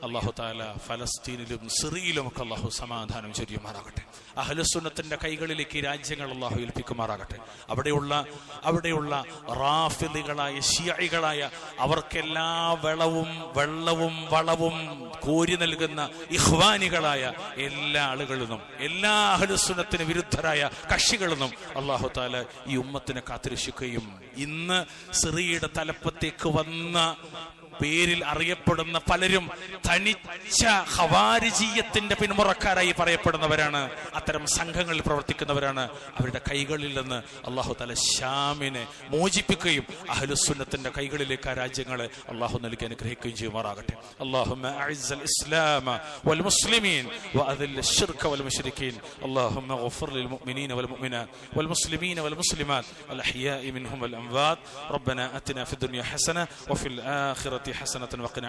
അള്ളാഹു താല ഫലസ്തീനിലും സിറിയയിലുമൊക്കെ അള്ളാഹു സമാധാനം ചൊരിയുമാറാകട്ടെ. അഹ്ലുസുന്നത്തിന്റെ കൈകളിലേക്ക് രാജ്യങ്ങൾ അള്ളാഹു ഏൽപ്പിക്കുമാറാകട്ടെ. അവിടെയുള്ള റാഫിദികളായ ശിയഇകളായ അവർക്കെല്ലാ വെള്ളവും വളവും കോരി നൽകുന്ന ഇഖ്വാനികളായ എല്ലാ ആളുകളിലും എല്ലാ അഹ്ലുസുന്നത്തിന് വിരുദ്ധരായ കക്ഷികളിലും അള്ളാഹു താല ഈ ഉമ്മത്തിനെ കാത്തുരക്ഷിക്കുകയും ഇന്ന് സിറിയയുടെ തലപ്പത്തേക്ക് വന്ന പേരിൽ അറിയപ്പെടുന്ന പലരും തനിച്ച ഖവാരിജിയത്തിന്റെ പിന്മുറക്കാരായി പറയപ്പെടുന്നവരാണ്. അത്തരം സംഘങ്ങളിൽ പ്രവർത്തിക്കുന്നവരാണ്. അവരുടെ കൈകളിൽ നിന്ന് അള്ളാഹു തആല ഷാമിനെ മോചിപ്പിക്കുകയും അഹ്ലുസുന്നത്തിന്റെ കൈകളിലേക്ക് ആ രാജ്യങ്ങളെ അള്ളാഹു നൽകി അനുഗ്രഹിക്കുകയും ചെയ്യുമാറാകട്ടെ. അല്ലാഹുമ്മ അഇസ്സൽ ഇസ്ലാമ വൽ മുസ്ലിമീൻ വഅദില്ല الشرك والمشركين اللهم اغفر للمؤمنين والمؤمنات والمسلمين والمسلمات الأحياء منهم والأموات ربنا آتنا في الدنيا حسنة وفي الآخرة حسنة وقنا